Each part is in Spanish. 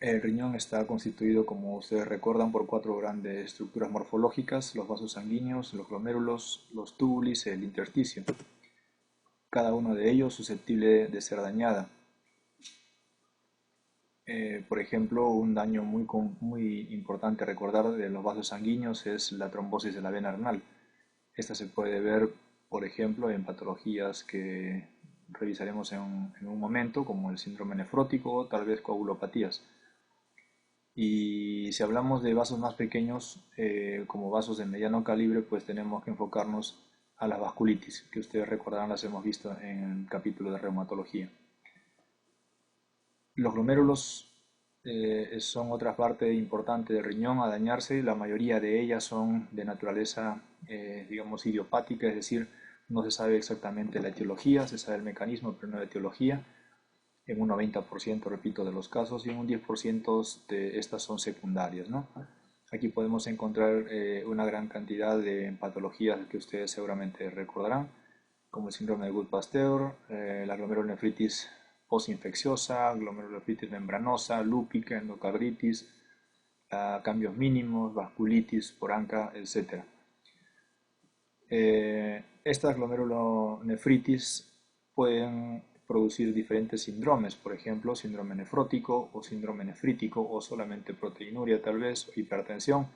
El riñón está constituido, como ustedes recuerdan, por cuatro grandes estructuras morfológicas: los vasos sanguíneos, los glomérulos, los túbulos y el intersticio, cada uno de ellos susceptible de ser dañada. Por ejemplo, un daño muy importante a recordar de los vasos sanguíneos es la trombosis de la vena renal. Esta se puede ver, por ejemplo, en patologías que revisaremos en un momento, como el síndrome nefrótico o tal vez coagulopatías. Y si hablamos de vasos más pequeños, como vasos de mediano calibre, pues tenemos que enfocarnos a las vasculitis, que ustedes recordarán las hemos visto en el capítulo de reumatología. Los glomérulos son otra parte importante del riñón a dañarse. La mayoría de ellas son de naturaleza, digamos, idiopática, es decir, no se sabe exactamente la etiología, se sabe el mecanismo, pero no la etiología. En un 90%, repito, de los casos, y en un 10% de estas son secundarias, ¿no? Aquí podemos encontrar una gran cantidad de patologías que ustedes seguramente recordarán, como el síndrome de Gould-Pasteur, la glomerulonefritis postinfecciosa, glomerulonefritis membranosa, lúpica, endocarditis, cambios mínimos, vasculitis por ANCA, etc. Estas glomerulonefritis pueden producir diferentes síndromes, por ejemplo, síndrome nefrótico o síndrome nefrítico o solamente proteinuria tal vez, o hipertensión,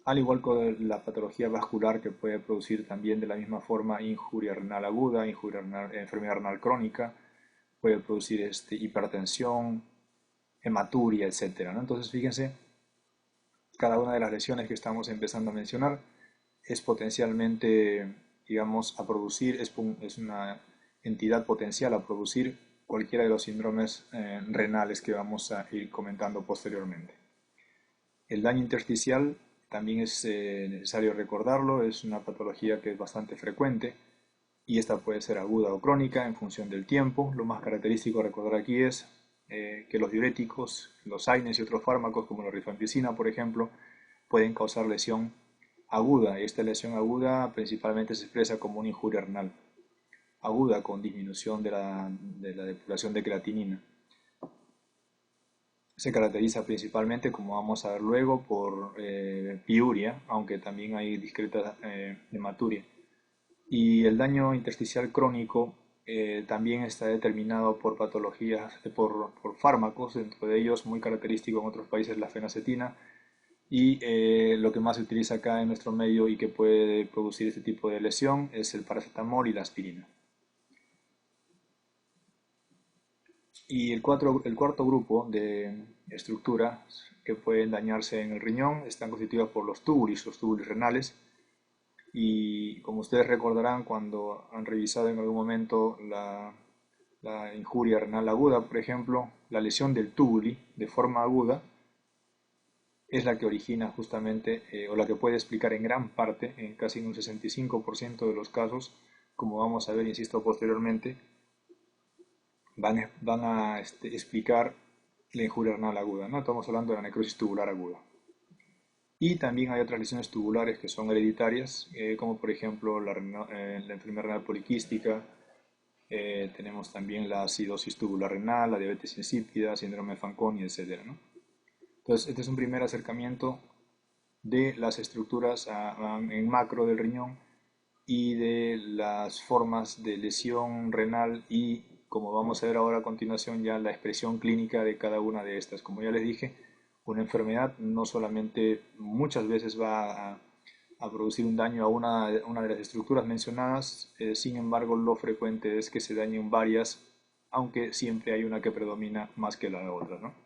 al igual que la patología vascular que puede producir también de la misma forma injuria renal aguda, enfermedad renal crónica, puede producir hipertensión, hematuria, etcétera, ¿no? Entonces, fíjense, cada una de las lesiones que estamos empezando a mencionar es potencialmente, digamos, a producir, es una entidad potencial a producir cualquiera de los síndromes renales que vamos a ir comentando posteriormente. El daño intersticial también es necesario recordarlo, es una patología que es bastante frecuente y esta puede ser aguda o crónica en función del tiempo. Lo más característico a recordar aquí es que los diuréticos, los AINES y otros fármacos como la rifampicina, por ejemplo, pueden causar lesión aguda. Esta lesión aguda principalmente se expresa como una injuria renal aguda con disminución de la depuración de creatinina. Se caracteriza principalmente, como vamos a ver luego, por piuria, aunque también hay discreta hematuria. Y el daño intersticial crónico también está determinado por patologías, por fármacos, dentro de ellos muy característico en otros países la fenacetina, y lo que más se utiliza acá en nuestro medio y que puede producir este tipo de lesión es el paracetamol y la aspirina. Y el cuarto grupo de estructuras que pueden dañarse en el riñón están constituidos por los túbulos renales. Y como ustedes recordarán cuando han revisado en algún momento la injuria renal aguda, por ejemplo, la lesión del túbuli de forma aguda es la que origina justamente, o la que puede explicar en gran parte, en casi un 65% de los casos, como vamos a ver, insisto, posteriormente, van a explicar la injuria renal aguda, ¿no? Estamos hablando de la necrosis tubular aguda. Y también hay otras lesiones tubulares que son hereditarias, como por ejemplo la enfermedad renal poliquística, tenemos también la acidosis tubular renal, la diabetes insípida, síndrome de Fanconi, etc., ¿no? Entonces, este es un primer acercamiento de las estructuras en macro del riñón y de las formas de lesión renal y, como vamos a ver ahora a continuación, ya la expresión clínica de cada una de estas. Como ya les dije, una enfermedad no solamente muchas veces va a producir un daño a una de las estructuras mencionadas, sin embargo lo frecuente es que se dañen varias, aunque siempre hay una que predomina más que la otra, ¿no?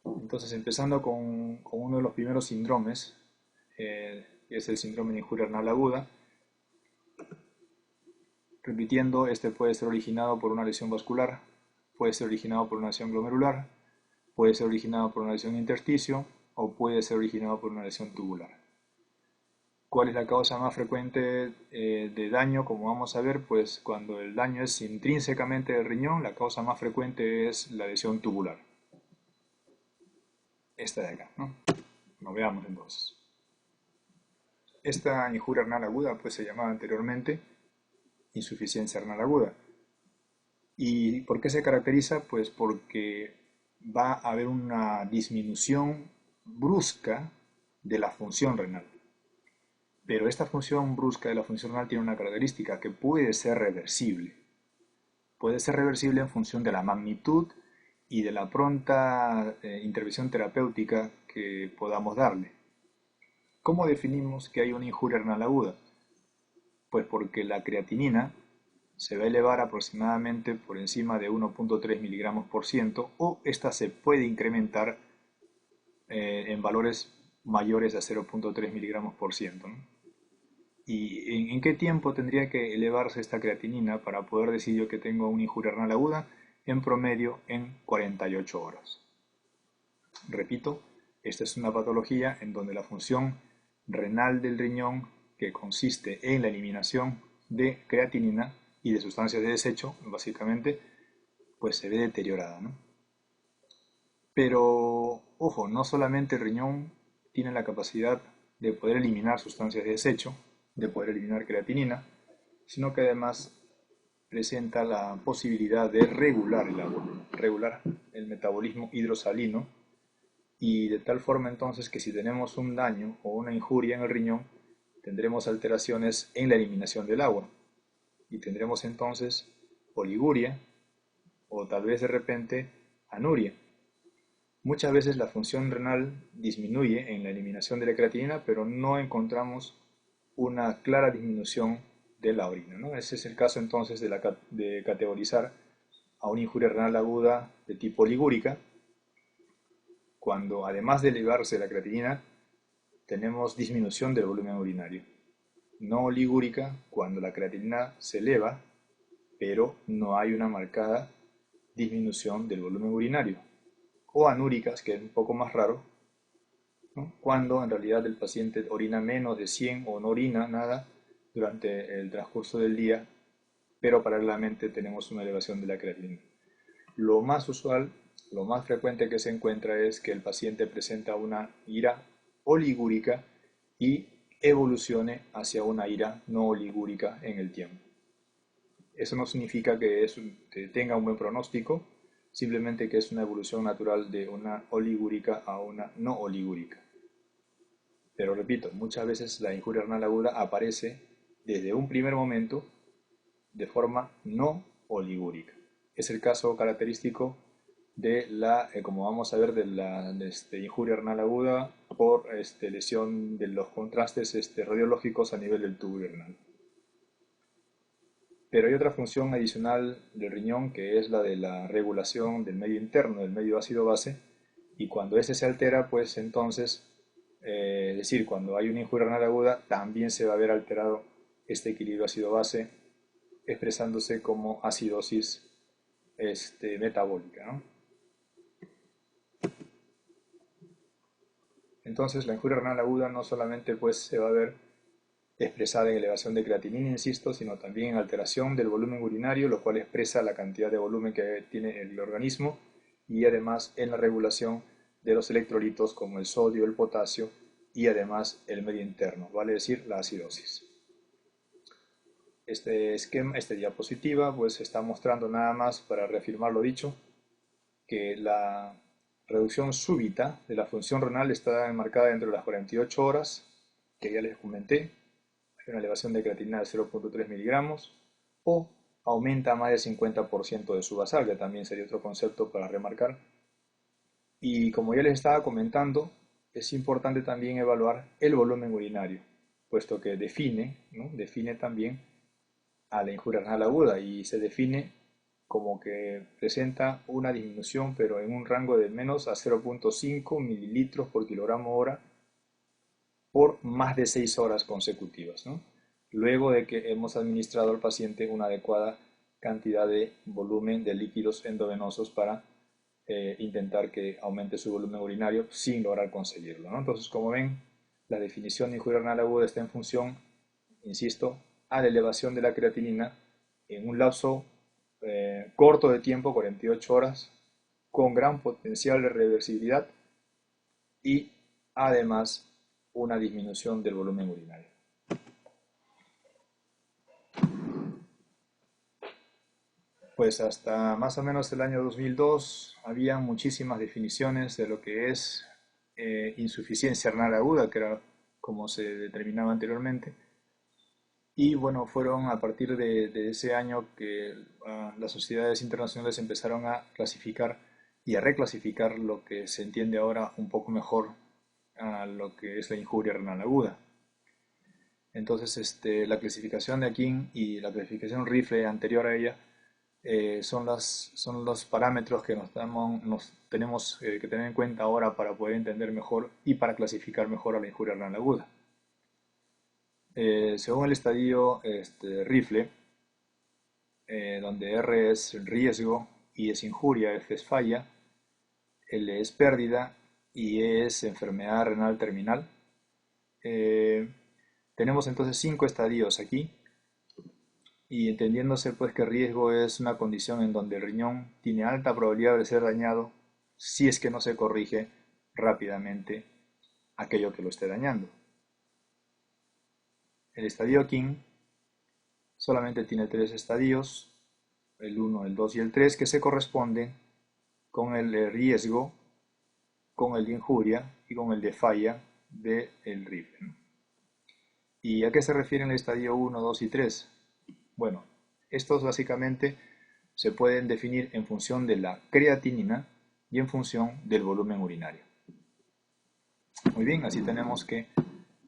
Entonces, empezando con uno de los primeros síndromes, que es el síndrome de injuria renal aguda. Repitiendo, este puede ser originado por una lesión vascular, puede ser originado por una lesión glomerular, puede ser originado por una lesión intersticio o puede ser originado por una lesión tubular. ¿Cuál es la causa más frecuente de daño? Como vamos a ver, pues cuando el daño es intrínsecamente del riñón, la causa más frecuente es la lesión tubular. Esta de acá, ¿no? Lo veamos entonces. Esta injuria renal aguda pues se llamaba anteriormente insuficiencia renal aguda. ¿Y por qué se caracteriza? Pues porque va a haber una disminución brusca de la función renal. Pero esta función brusca de la función renal tiene una característica que puede ser reversible. Puede ser reversible en función de la magnitud y de la pronta intervención terapéutica que podamos darle. ¿Cómo definimos que hay una injuria renal aguda? Pues porque la creatinina se va a elevar aproximadamente por encima de 1,3 miligramos por ciento o esta se puede incrementar en valores mayores a 0,3 miligramos por ciento, ¿no? ¿Y en qué tiempo tendría que elevarse esta creatinina para poder decir yo que tengo una injuria renal aguda? En promedio en 48 horas. Repito, esta es una patología en donde la función renal del riñón, que consiste en la eliminación de creatinina y de sustancias de desecho, básicamente, pues se ve deteriorada, ¿no? Pero, ojo, no solamente el riñón tiene la capacidad de poder eliminar sustancias de desecho, de poder eliminar creatinina, sino que además presenta la posibilidad de regular el agua, regular el metabolismo hidrosalino, y de tal forma entonces que si tenemos un daño o una injuria en el riñón, tendremos alteraciones en la eliminación del agua y tendremos entonces oliguria o tal vez de repente anuria. Muchas veces la función renal disminuye en la eliminación de la creatinina, pero no encontramos una clara disminución de la orina, ¿no? Ese es el caso entonces de categorizar a una injuria renal aguda de tipo ligúrica, cuando además de elevarse la creatinina, tenemos disminución del volumen urinario. No ligúrica, cuando la creatinina se eleva, pero no hay una marcada disminución del volumen urinario. O anúricas, que es un poco más raro, ¿no? Cuando en realidad el paciente orina menos de 100 o no orina nada durante el transcurso del día, pero paralelamente tenemos una elevación de la creatinina. Lo más usual, lo más frecuente que se encuentra es que el paciente presenta una ira oligúrica y evolucione hacia una ira no oligúrica en el tiempo. Eso no significa que tenga un buen pronóstico, simplemente que es una evolución natural de una oligúrica a una no oligúrica. Pero repito, muchas veces la injuria renal aguda aparece desde un primer momento de forma no oligúrica. Es el caso característico de como vamos a ver, de la injuria renal aguda por lesión de los contrastes radiológicos a nivel del tubo renal. Pero hay otra función adicional del riñón que es la de la regulación del medio interno, del medio ácido-base, y cuando ese se altera, pues entonces, es decir, cuando hay una injuria renal aguda, también se va a ver alterado este equilibrio ácido-base, expresándose como acidosis metabólica, ¿no? Entonces, la injuria renal aguda no solamente pues, se va a ver expresada en elevación de creatinina, insisto, sino también en alteración del volumen urinario, lo cual expresa la cantidad de volumen que tiene el organismo, y además en la regulación de los electrolitos como el sodio, el potasio y además el medio interno, vale decir la acidosis. Este esquema, esta diapositiva, pues está mostrando nada más para reafirmar lo dicho, que la reducción súbita de la función renal está enmarcada dentro de las 48 horas, que ya les comenté, una elevación de creatinina de 0,3 miligramos, o aumenta más del 50% de su basal, que también sería otro concepto para remarcar. Y como ya les estaba comentando, es importante también evaluar el volumen urinario, puesto que define, ¿no? Define también a la injuria renal aguda y se define como que presenta una disminución, pero en un rango de menos a 0,5 mililitros por kilogramo hora por más de 6 horas consecutivas, ¿no? Luego de que hemos administrado al paciente una adecuada cantidad de volumen de líquidos endovenosos para intentar que aumente su volumen urinario sin lograr conseguirlo, ¿no? Entonces, como ven, la definición de injuria renal aguda está en función, insisto, a la elevación de la creatinina en un lapso corto de tiempo, 48 horas, con gran potencial de reversibilidad y además una disminución del volumen urinario. Pues hasta más o menos el año 2002 había muchísimas definiciones de lo que es insuficiencia renal aguda, que era como se determinaba anteriormente. Y bueno, fueron a partir de ese año que las sociedades internacionales empezaron a clasificar y a reclasificar lo que se entiende ahora un poco mejor a lo que es la injuria renal aguda. Entonces, la clasificación de Akin y la clasificación Rifle anterior a ella son los parámetros que nos tenemos que tener en cuenta ahora para poder entender mejor y para clasificar mejor a la injuria renal aguda. Según el estadio Rifle, donde R es riesgo, I es injuria, F es falla, L es pérdida y E es enfermedad renal terminal. Eh, Tenemos entonces 5 estadios aquí y entendiéndose pues que riesgo es una condición en donde el riñón tiene alta probabilidad de ser dañado si es que no se corrige rápidamente aquello que lo esté dañando. El estadio King solamente tiene 3 estadios, el 1, el 2 y el 3, que se corresponden con el de riesgo, con el de injuria y con el de falla del rifle. ¿Y a qué se refieren el estadio 1, 2 y 3? Bueno, estos básicamente se pueden definir en función de la creatinina y en función del volumen urinario. Muy bien, así tenemos que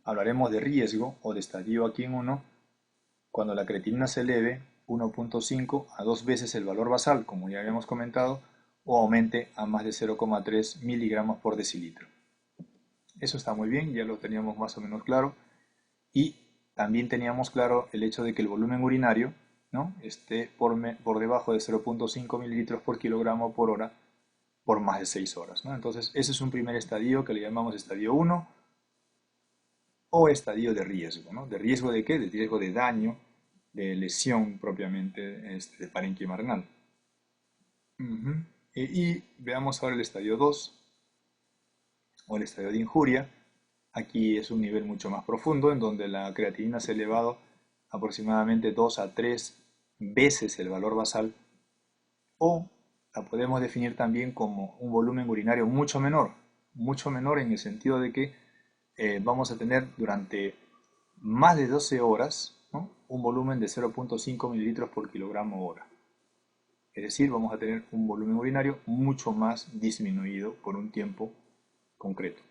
hablaremos de riesgo o de estadio aquí en 1 cuando la creatinina se eleve 1.5 a 2 veces el valor basal, como ya habíamos comentado, o aumente a más de 0,3 miligramos por decilitro. Eso está muy bien, ya lo teníamos más o menos claro. Y también teníamos claro el hecho de que el volumen urinario, ¿no?, esté por debajo de 0.5 mililitros por kilogramo por hora por más de 6 horas, ¿no? Entonces, ese es un primer estadio que le llamamos estadio 1 o estadio de riesgo, ¿no? ¿De riesgo de qué? De riesgo de daño, de lesión propiamente de parénquima renal. Uh-huh. Y veamos ahora el estadio 2 o el estadio de injuria. Aquí es un nivel mucho más profundo en donde la creatinina se ha elevado aproximadamente 2 a 3 veces el valor basal o la podemos definir también como un volumen urinario mucho menor en el sentido de que vamos a tener durante más de 12 horas, ¿no?, un volumen de 0.5 mililitros por kilogramo hora. Es decir, vamos a tener un volumen urinario mucho más disminuido por un tiempo concreto.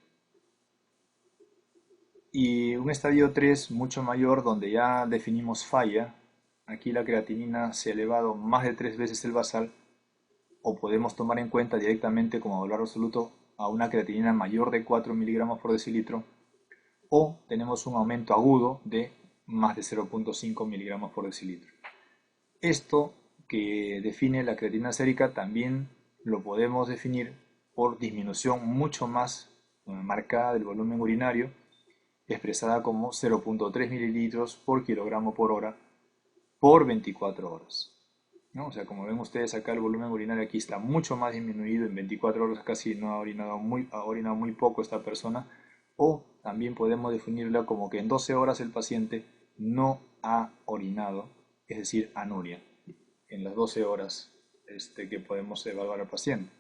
Y un estadio 3 mucho mayor donde ya definimos falla. Aquí la creatinina se ha elevado más de 3 veces el basal o podemos tomar en cuenta directamente como valor absoluto a una creatinina mayor de 4 miligramos por decilitro o tenemos un aumento agudo de más de 0.5 miligramos por decilitro. Esto que define la creatinina sérica también lo podemos definir por disminución mucho más marcada del volumen urinario, expresada como 0.3 mililitros por kilogramo por hora por 24 horas. ¿No? O sea, como ven ustedes acá, el volumen urinario aquí está mucho más disminuido, en 24 horas casi no ha orinado muy poco esta persona, o también podemos definirla como que en 12 horas el paciente no ha orinado, es decir, anuria, en las 12 horas que podemos evaluar al paciente.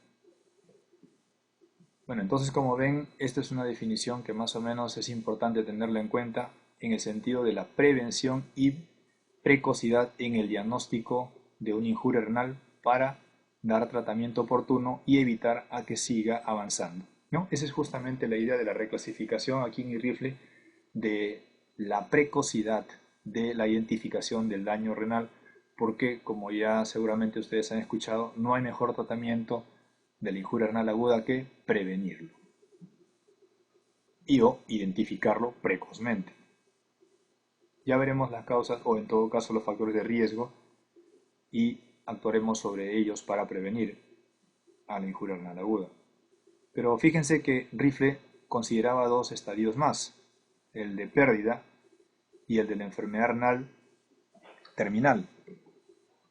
Bueno, entonces como ven, esta es una definición que más o menos es importante tenerla en cuenta en el sentido de la prevención y precocidad en el diagnóstico de una injuria renal para dar tratamiento oportuno y evitar a que siga avanzando, ¿no? Esa es justamente la idea de la reclasificación aquí en Rifle de la precocidad de la identificación del daño renal, porque como ya seguramente ustedes han escuchado, no hay mejor tratamiento de la injuria renal aguda que prevenirlo y o identificarlo precozmente. Ya veremos las causas o en todo caso los factores de riesgo y actuaremos sobre ellos para prevenir a la injuria renal aguda. Pero fíjense que Rifle consideraba 2 estadios más, el de pérdida y el de la enfermedad renal terminal.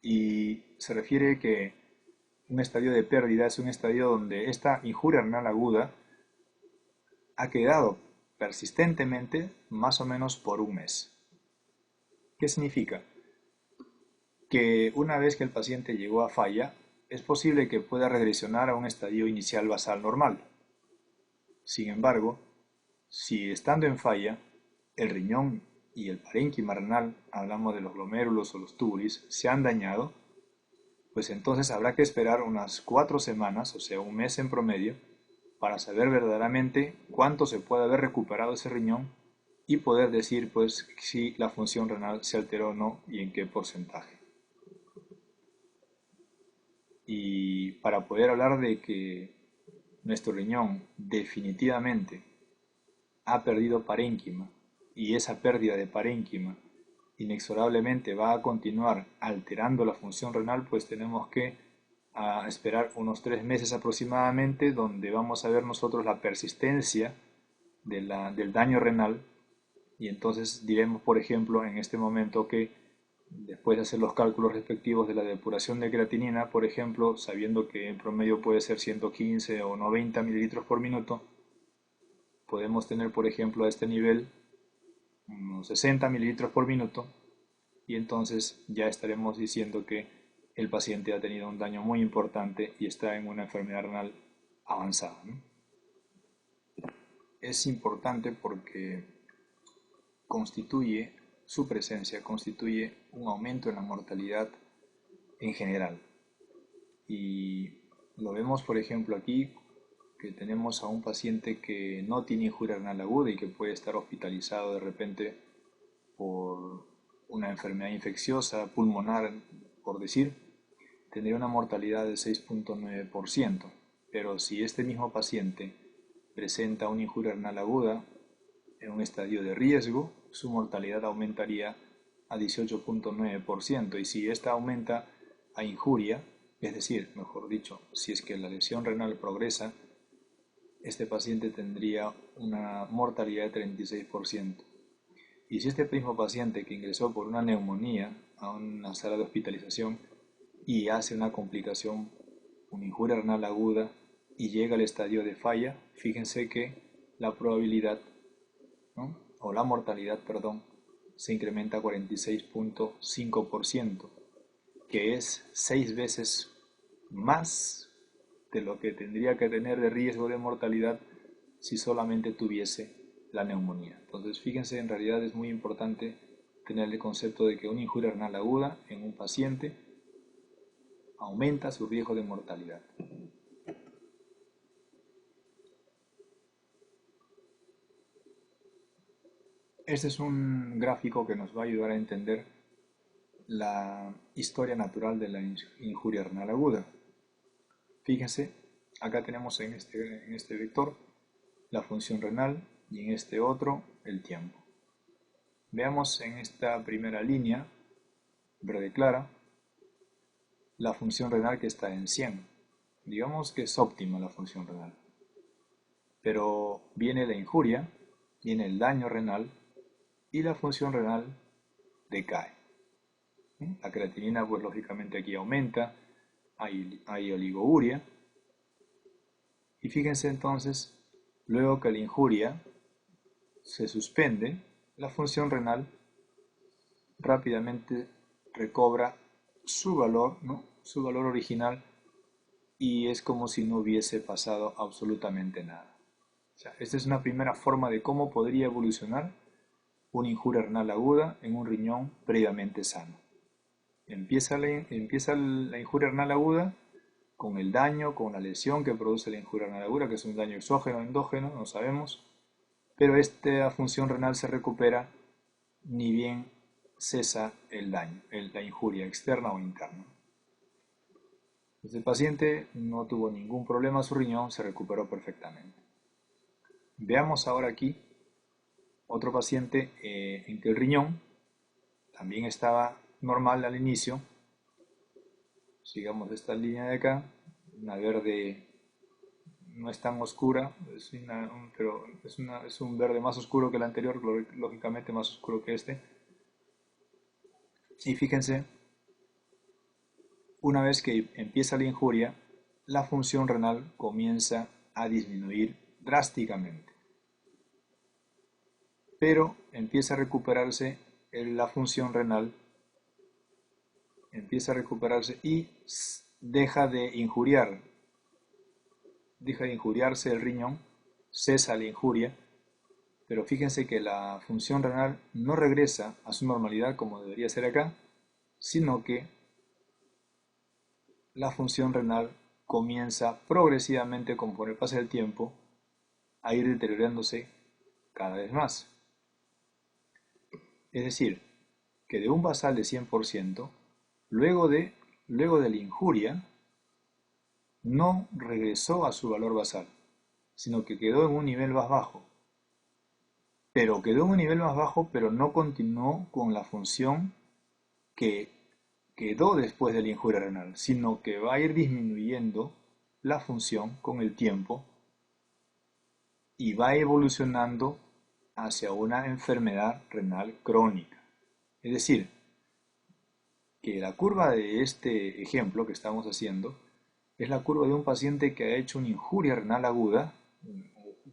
Y se refiere que un estadio de pérdida es un estadio donde esta injuria renal aguda ha quedado persistentemente más o menos por un mes. ¿Qué significa? que una vez que el paciente llegó a falla, es posible que pueda regresionar a un estadio inicial basal normal. Sin embargo, si estando en falla, el riñón y el parénquima renal, hablamos de los glomérulos o los túbulos, se han dañado, pues entonces habrá que esperar unas 4 semanas, o sea, un mes en promedio, para saber verdaderamente cuánto se puede haber recuperado ese riñón y poder decir pues si la función renal se alteró o no y en qué porcentaje. Y para poder hablar de que nuestro riñón definitivamente ha perdido parénquima y esa pérdida de parénquima inexorablemente va a continuar alterando la función renal, pues tenemos que esperar unos 3 meses aproximadamente, donde vamos a ver nosotros la persistencia del daño renal, y entonces diremos, por ejemplo, en este momento que después de hacer los cálculos respectivos de la depuración de creatinina, por ejemplo, sabiendo que en promedio puede ser 115 o 90 mililitros por minuto, podemos tener, por ejemplo, a este nivel unos 60 mililitros por minuto, y entonces ya estaremos diciendo que el paciente ha tenido un daño muy importante y está en una enfermedad renal avanzada, ¿no? Es importante porque su presencia constituye un aumento en la mortalidad en general. Y lo vemos, por ejemplo, aquí, que tenemos a un paciente que no tiene injuria renal aguda y que puede estar hospitalizado de repente por una enfermedad infecciosa pulmonar, por decir, tendría una mortalidad del 6,9%. Pero si este mismo paciente presenta una injuria renal aguda en un estadio de riesgo, su mortalidad aumentaría a 18,9%. Y si esta aumenta a injuria, es decir, mejor dicho, si es que la lesión renal progresa, este paciente tendría una mortalidad de 36%. Y si este mismo paciente que ingresó por una neumonía a una sala de hospitalización y hace una complicación, una injuria renal aguda, y llega al estadio de falla, fíjense que la probabilidad, ¿no?, o la mortalidad, perdón, se incrementa a 46,5%, que es 6 veces más de lo que tendría que tener de riesgo de mortalidad si solamente tuviese la neumonía. Entonces, fíjense, en realidad es muy importante tener el concepto de que una injuria renal aguda en un paciente aumenta su riesgo de mortalidad. Este es un gráfico que nos va a ayudar a entender la historia natural de la injuria renal aguda. Fíjense, acá tenemos en este vector la función renal y en este otro el tiempo. Veamos en esta primera línea, verde clara, la función renal que está en 100. Digamos que es óptima la función renal. Pero viene la injuria, viene el daño renal y la función renal decae. La creatinina, pues lógicamente aquí aumenta, hay oligouria. Y fíjense entonces, luego que la injuria se suspende, la función renal rápidamente recobra su valor, ¿no?, su valor original, y es como si no hubiese pasado absolutamente nada. O sea, esta es una primera forma de cómo podría evolucionar una injuria renal aguda en un riñón previamente sano. Empieza la injuria renal aguda con el daño, con la lesión que produce la injuria renal aguda, que es un daño exógeno o endógeno, no sabemos, pero esta función renal se recupera ni bien cesa el daño, la injuria externa o interna. El paciente no tuvo ningún problema, su riñón se recuperó perfectamente. Veamos ahora aquí otro paciente en que el riñón también estaba normal al inicio. Sigamos esta línea de acá, una verde no es tan oscura, pero es un verde más oscuro que el anterior, lógicamente más oscuro que este. Y fíjense, una vez que empieza la injuria, la función renal comienza a disminuir drásticamente, pero empieza a recuperarse la función renal empieza a recuperarse y deja de injuriarse el riñón, cesa la injuria, pero fíjense que la función renal no regresa a su normalidad como debería ser acá, sino que la función renal comienza progresivamente, conforme pasa el tiempo, a ir deteriorándose cada vez más. Es decir, que de un basal de 100%, luego de la injuria, no regresó a su valor basal, sino que quedó en un nivel más bajo. Pero quedó en un nivel más bajo, pero no continuó con la función que quedó después de la injuria renal, sino que va a ir disminuyendo la función con el tiempo y va evolucionando hacia una enfermedad renal crónica. Es decir, que la curva de este ejemplo que estamos haciendo es la curva de un paciente que ha hecho una injuria renal aguda,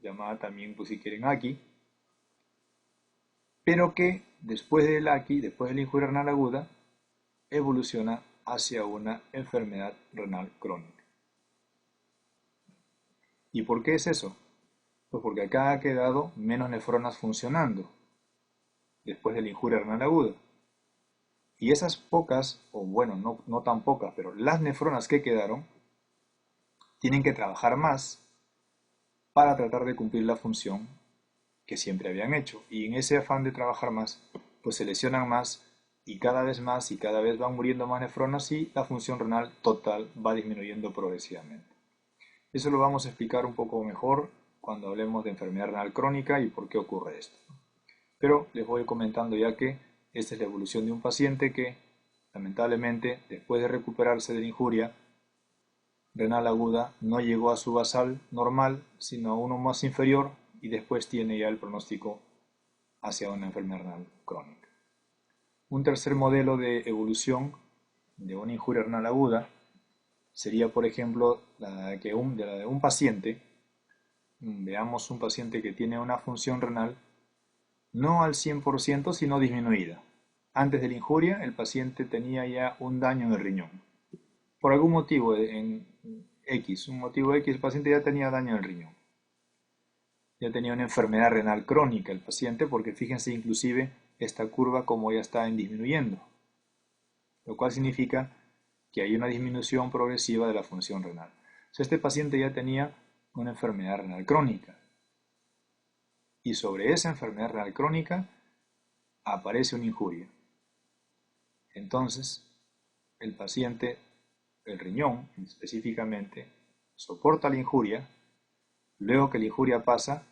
llamada también, pues si quieren, AKI, pero que después del AKI, después de la injuria renal aguda, evoluciona hacia una enfermedad renal crónica. ¿Y por qué es eso? Pues porque acá ha quedado menos nefronas funcionando después de la injuria renal aguda. Y esas pocas, o bueno, no tan pocas, pero las nefronas que quedaron, tienen que trabajar más para tratar de cumplir la función que siempre habían hecho. Y en ese afán de trabajar más, pues se lesionan más y cada vez más y cada vez van muriendo más nefronas y la función renal total va disminuyendo progresivamente. Eso lo vamos a explicar un poco mejor cuando hablemos de enfermedad renal crónica y por qué ocurre esto. Pero les voy comentando ya que esta es la evolución de un paciente que, lamentablemente, después de recuperarse de la injuria renal aguda, no llegó a su basal normal, sino a uno más inferior y después tiene ya el pronóstico hacia una enfermedad renal crónica. Un tercer modelo de evolución de una injuria renal aguda sería, por ejemplo, la de un paciente. Veamos un paciente que tiene una función renal no al 100%, sino disminuida. Antes de la injuria, el paciente tenía ya un daño en el riñón. Por algún motivo, un motivo X, el paciente ya tenía daño en el riñón. Ya tenía una enfermedad renal crónica el paciente, porque fíjense inclusive esta curva como ya está disminuyendo, lo cual significa que hay una disminución progresiva de la función renal. O sea, este paciente ya tenía una enfermedad renal crónica. Y sobre esa enfermedad renal crónica aparece una injuria. Entonces, el paciente, el riñón específicamente, soporta la injuria. Luego que la injuria pasa,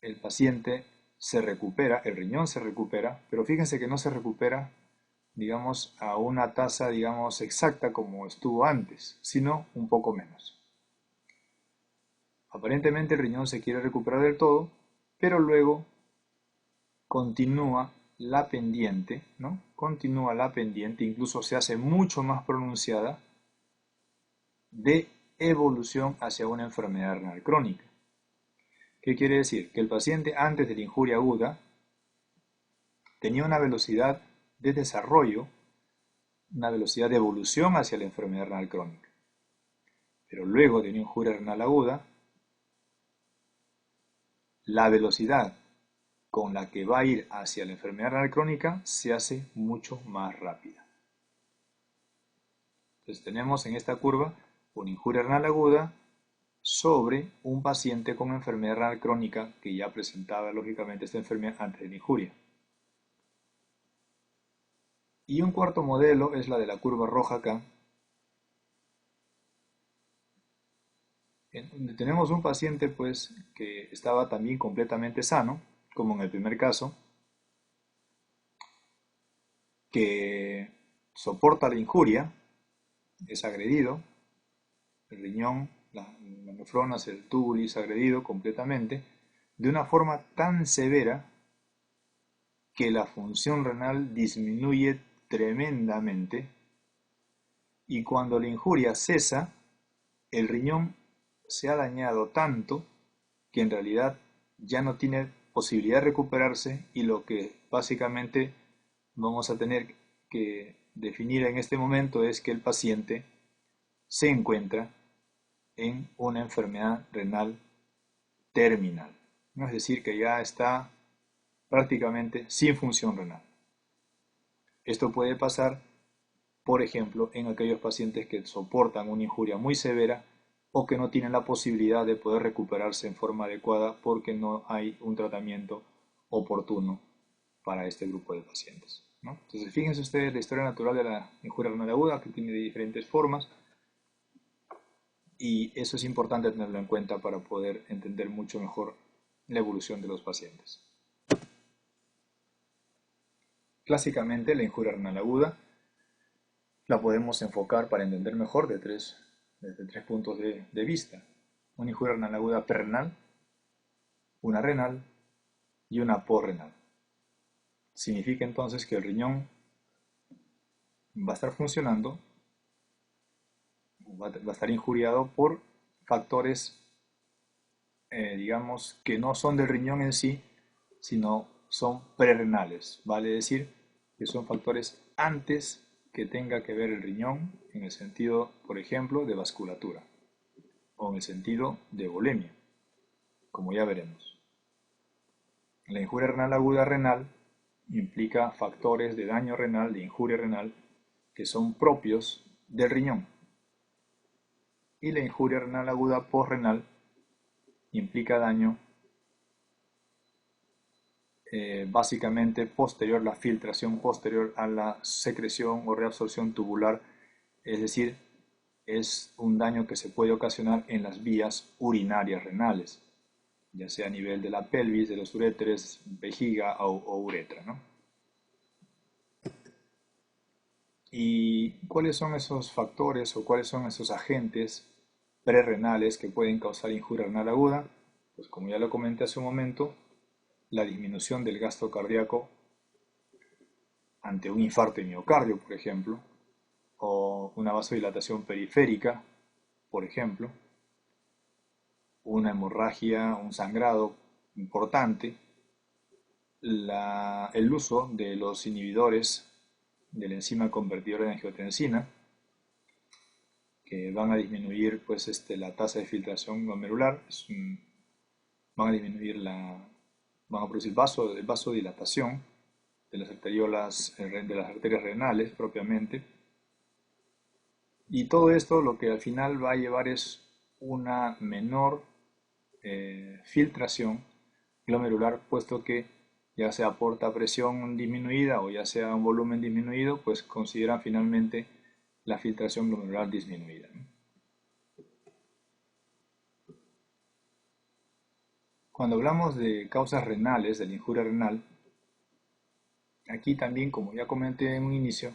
el paciente se recupera, el riñón se recupera, pero fíjense que no se recupera, digamos, a una tasa, digamos, exacta como estuvo antes, sino un poco menos. Aparentemente el riñón se quiere recuperar del todo, pero luego continúa la pendiente, ¿no? Continúa la pendiente, incluso se hace mucho más pronunciada, de evolución hacia una enfermedad renal crónica. ¿Qué quiere decir? Que el paciente antes de la injuria aguda tenía una velocidad de desarrollo, una velocidad de evolución hacia la enfermedad renal crónica. Pero luego de una injuria renal aguda, la velocidad con la que va a ir hacia la enfermedad renal crónica se hace mucho más rápida. Entonces tenemos en esta curva una injuria renal aguda sobre un paciente con enfermedad renal crónica que ya presentaba lógicamente esta enfermedad antes de la injuria. Y un cuarto modelo es la de la curva roja acá, en donde tenemos un paciente pues que estaba también completamente sano, como en el primer caso, que soporta la injuria, es agredido, el riñón, las nefronas, el túbulo es agredido completamente, de una forma tan severa que la función renal disminuye tremendamente y cuando la injuria cesa, el riñón se ha dañado tanto que en realidad ya no tiene posibilidad de recuperarse y lo que básicamente vamos a tener que definir en este momento es que el paciente se encuentra en una enfermedad renal terminal, ¿no? Es decir, que ya está prácticamente sin función renal. Esto puede pasar, por ejemplo, en aquellos pacientes que soportan una injuria muy severa o que no tienen la posibilidad de poder recuperarse en forma adecuada porque no hay un tratamiento oportuno para este grupo de pacientes, ¿no? Entonces, fíjense ustedes la historia natural de la injuria renal aguda, que tiene diferentes formas, y eso es importante tenerlo en cuenta para poder entender mucho mejor la evolución de los pacientes. Clásicamente, la injuria renal aguda la podemos enfocar para entender mejor desde tres puntos de vista. Una injuria renal aguda perrenal, una renal y una posrenal. Significa entonces que el riñón va a estar funcionando, va a estar injuriado por factores, digamos, que no son del riñón en sí, sino son prerrenales. Vale decir que son factores antes que tenga que ver el riñón en el sentido, por ejemplo, de vasculatura o en el sentido de volemia, como ya veremos. La injuria renal aguda renal implica factores de daño renal, de injuria renal, que son propios del riñón. Y la injuria renal aguda posrenal implica daño básicamente posterior, la filtración posterior a la secreción o reabsorción tubular, es decir, es un daño que se puede ocasionar en las vías urinarias renales, ya sea a nivel de la pelvis, de los uréteres, vejiga o uretra, ¿no? ¿Y cuáles son esos factores o cuáles son esos agentes prerrenales que pueden causar injuria renal aguda? Pues como ya lo comenté hace un momento, la disminución del gasto cardíaco ante un infarto de miocardio, por ejemplo, o una vasodilatación periférica, por ejemplo, una hemorragia, un sangrado importante, el uso de los inhibidores de la enzima convertidora de angiotensina, que van a disminuir pues, la tasa de filtración glomerular, van a disminuir van a producir vasodilatación de las arteriolas, de las arterias renales propiamente. Y todo esto lo que al final va a llevar es una menor filtración glomerular, puesto que ya sea aporta presión disminuida o ya sea un volumen disminuido, pues consideran finalmente la filtración glomerular disminuida, ¿no? Cuando hablamos de causas renales, de la injuria renal, aquí también, como ya comenté en un inicio,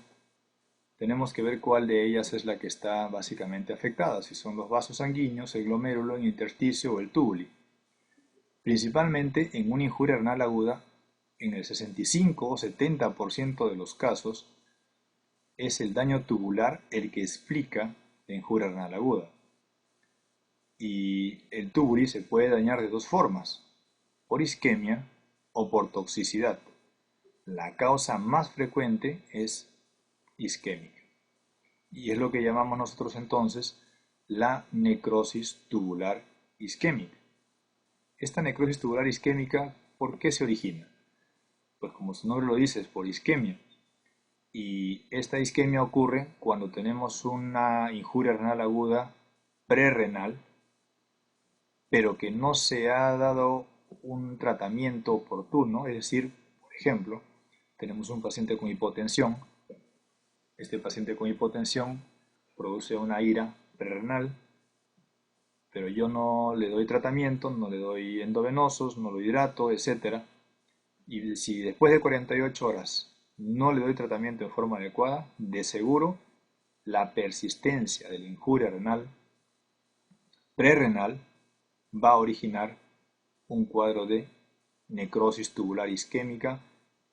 tenemos que ver cuál de ellas es la que está básicamente afectada, si son los vasos sanguíneos, el glomérulo, el intersticio o el túbuli. Principalmente en una injuria renal aguda, en el 65 o 70% de los casos, es el daño tubular el que explica la injuria renal aguda. Y el túbuli se puede dañar de dos formas, por isquemia o por toxicidad. La causa más frecuente es isquémica. Y es lo que llamamos nosotros entonces la necrosis tubular isquémica. Esta necrosis tubular isquémica, ¿por qué se origina? Pues como su nombre lo dice, es por isquemia. Y esta isquemia ocurre cuando tenemos una injuria renal aguda prerrenal, pero que no se ha dado un tratamiento oportuno, es decir, por ejemplo, tenemos un paciente con hipotensión. Este paciente con hipotensión produce una ira prerrenal, pero yo no le doy tratamiento, no le doy endovenosos, no lo hidrato, etc. Y si después de 48 horas no le doy tratamiento en forma adecuada, de seguro la persistencia de la injuria renal prerrenal va a originar un cuadro de necrosis tubular isquémica,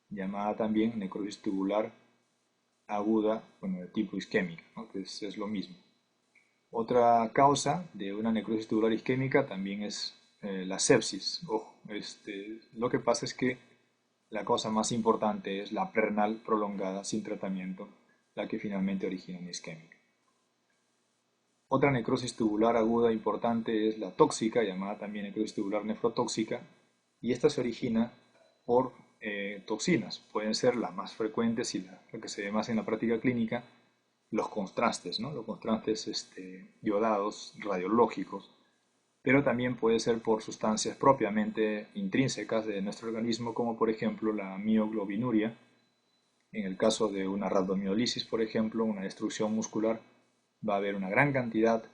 llamada también necrosis tubular aguda, bueno, de tipo isquémica, ¿no? Que es lo mismo. Otra causa de una necrosis tubular isquémica también es la sepsis. Ojo, lo que pasa es que la causa más importante es la prerrenal prolongada sin tratamiento la que finalmente origina una isquémica. Otra necrosis tubular aguda importante es la tóxica, llamada también necrosis tubular nefrotóxica, y esta se origina por toxinas. Pueden ser las más frecuentes y lo que se ve más en la práctica clínica, los contrastes, ¿no? Los contrastes iodados radiológicos, pero también puede ser por sustancias propiamente intrínsecas de nuestro organismo, como por ejemplo la mioglobinuria. En el caso de una rhabdomiolisis, por ejemplo, una destrucción muscular, va a haber una gran cantidad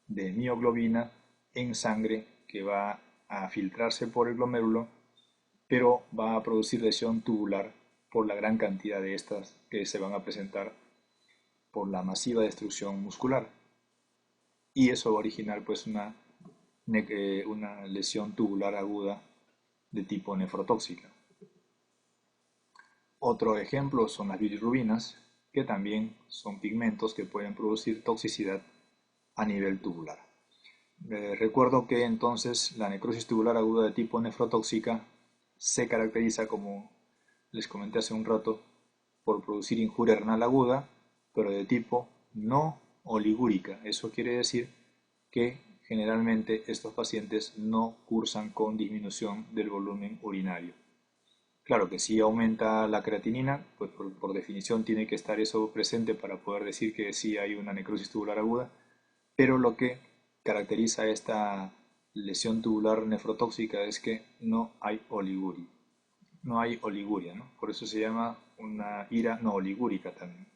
de mioglobina en sangre que va a filtrarse por el glomérulo, pero va a producir lesión tubular por la gran cantidad de estas que se van a presentar por la masiva destrucción muscular. Y eso va a originar pues una lesión tubular aguda de tipo nefrotóxica. Otro ejemplo son las bilirrubinas, que también son pigmentos que pueden producir toxicidad a nivel tubular. Recuerdo que entonces la necrosis tubular aguda de tipo nefrotóxica se caracteriza, como les comenté hace un rato, por producir injuria renal aguda, pero de tipo no oligúrica. Eso quiere decir que generalmente estos pacientes no cursan con disminución del volumen urinario. Claro que si aumenta la creatinina, pues por definición tiene que estar eso presente para poder decir que sí hay una necrosis tubular aguda, pero lo que caracteriza esta lesión tubular nefrotóxica es que no hay oliguria. No hay oliguria, ¿no? Por eso se llama una ira no oligúrica también.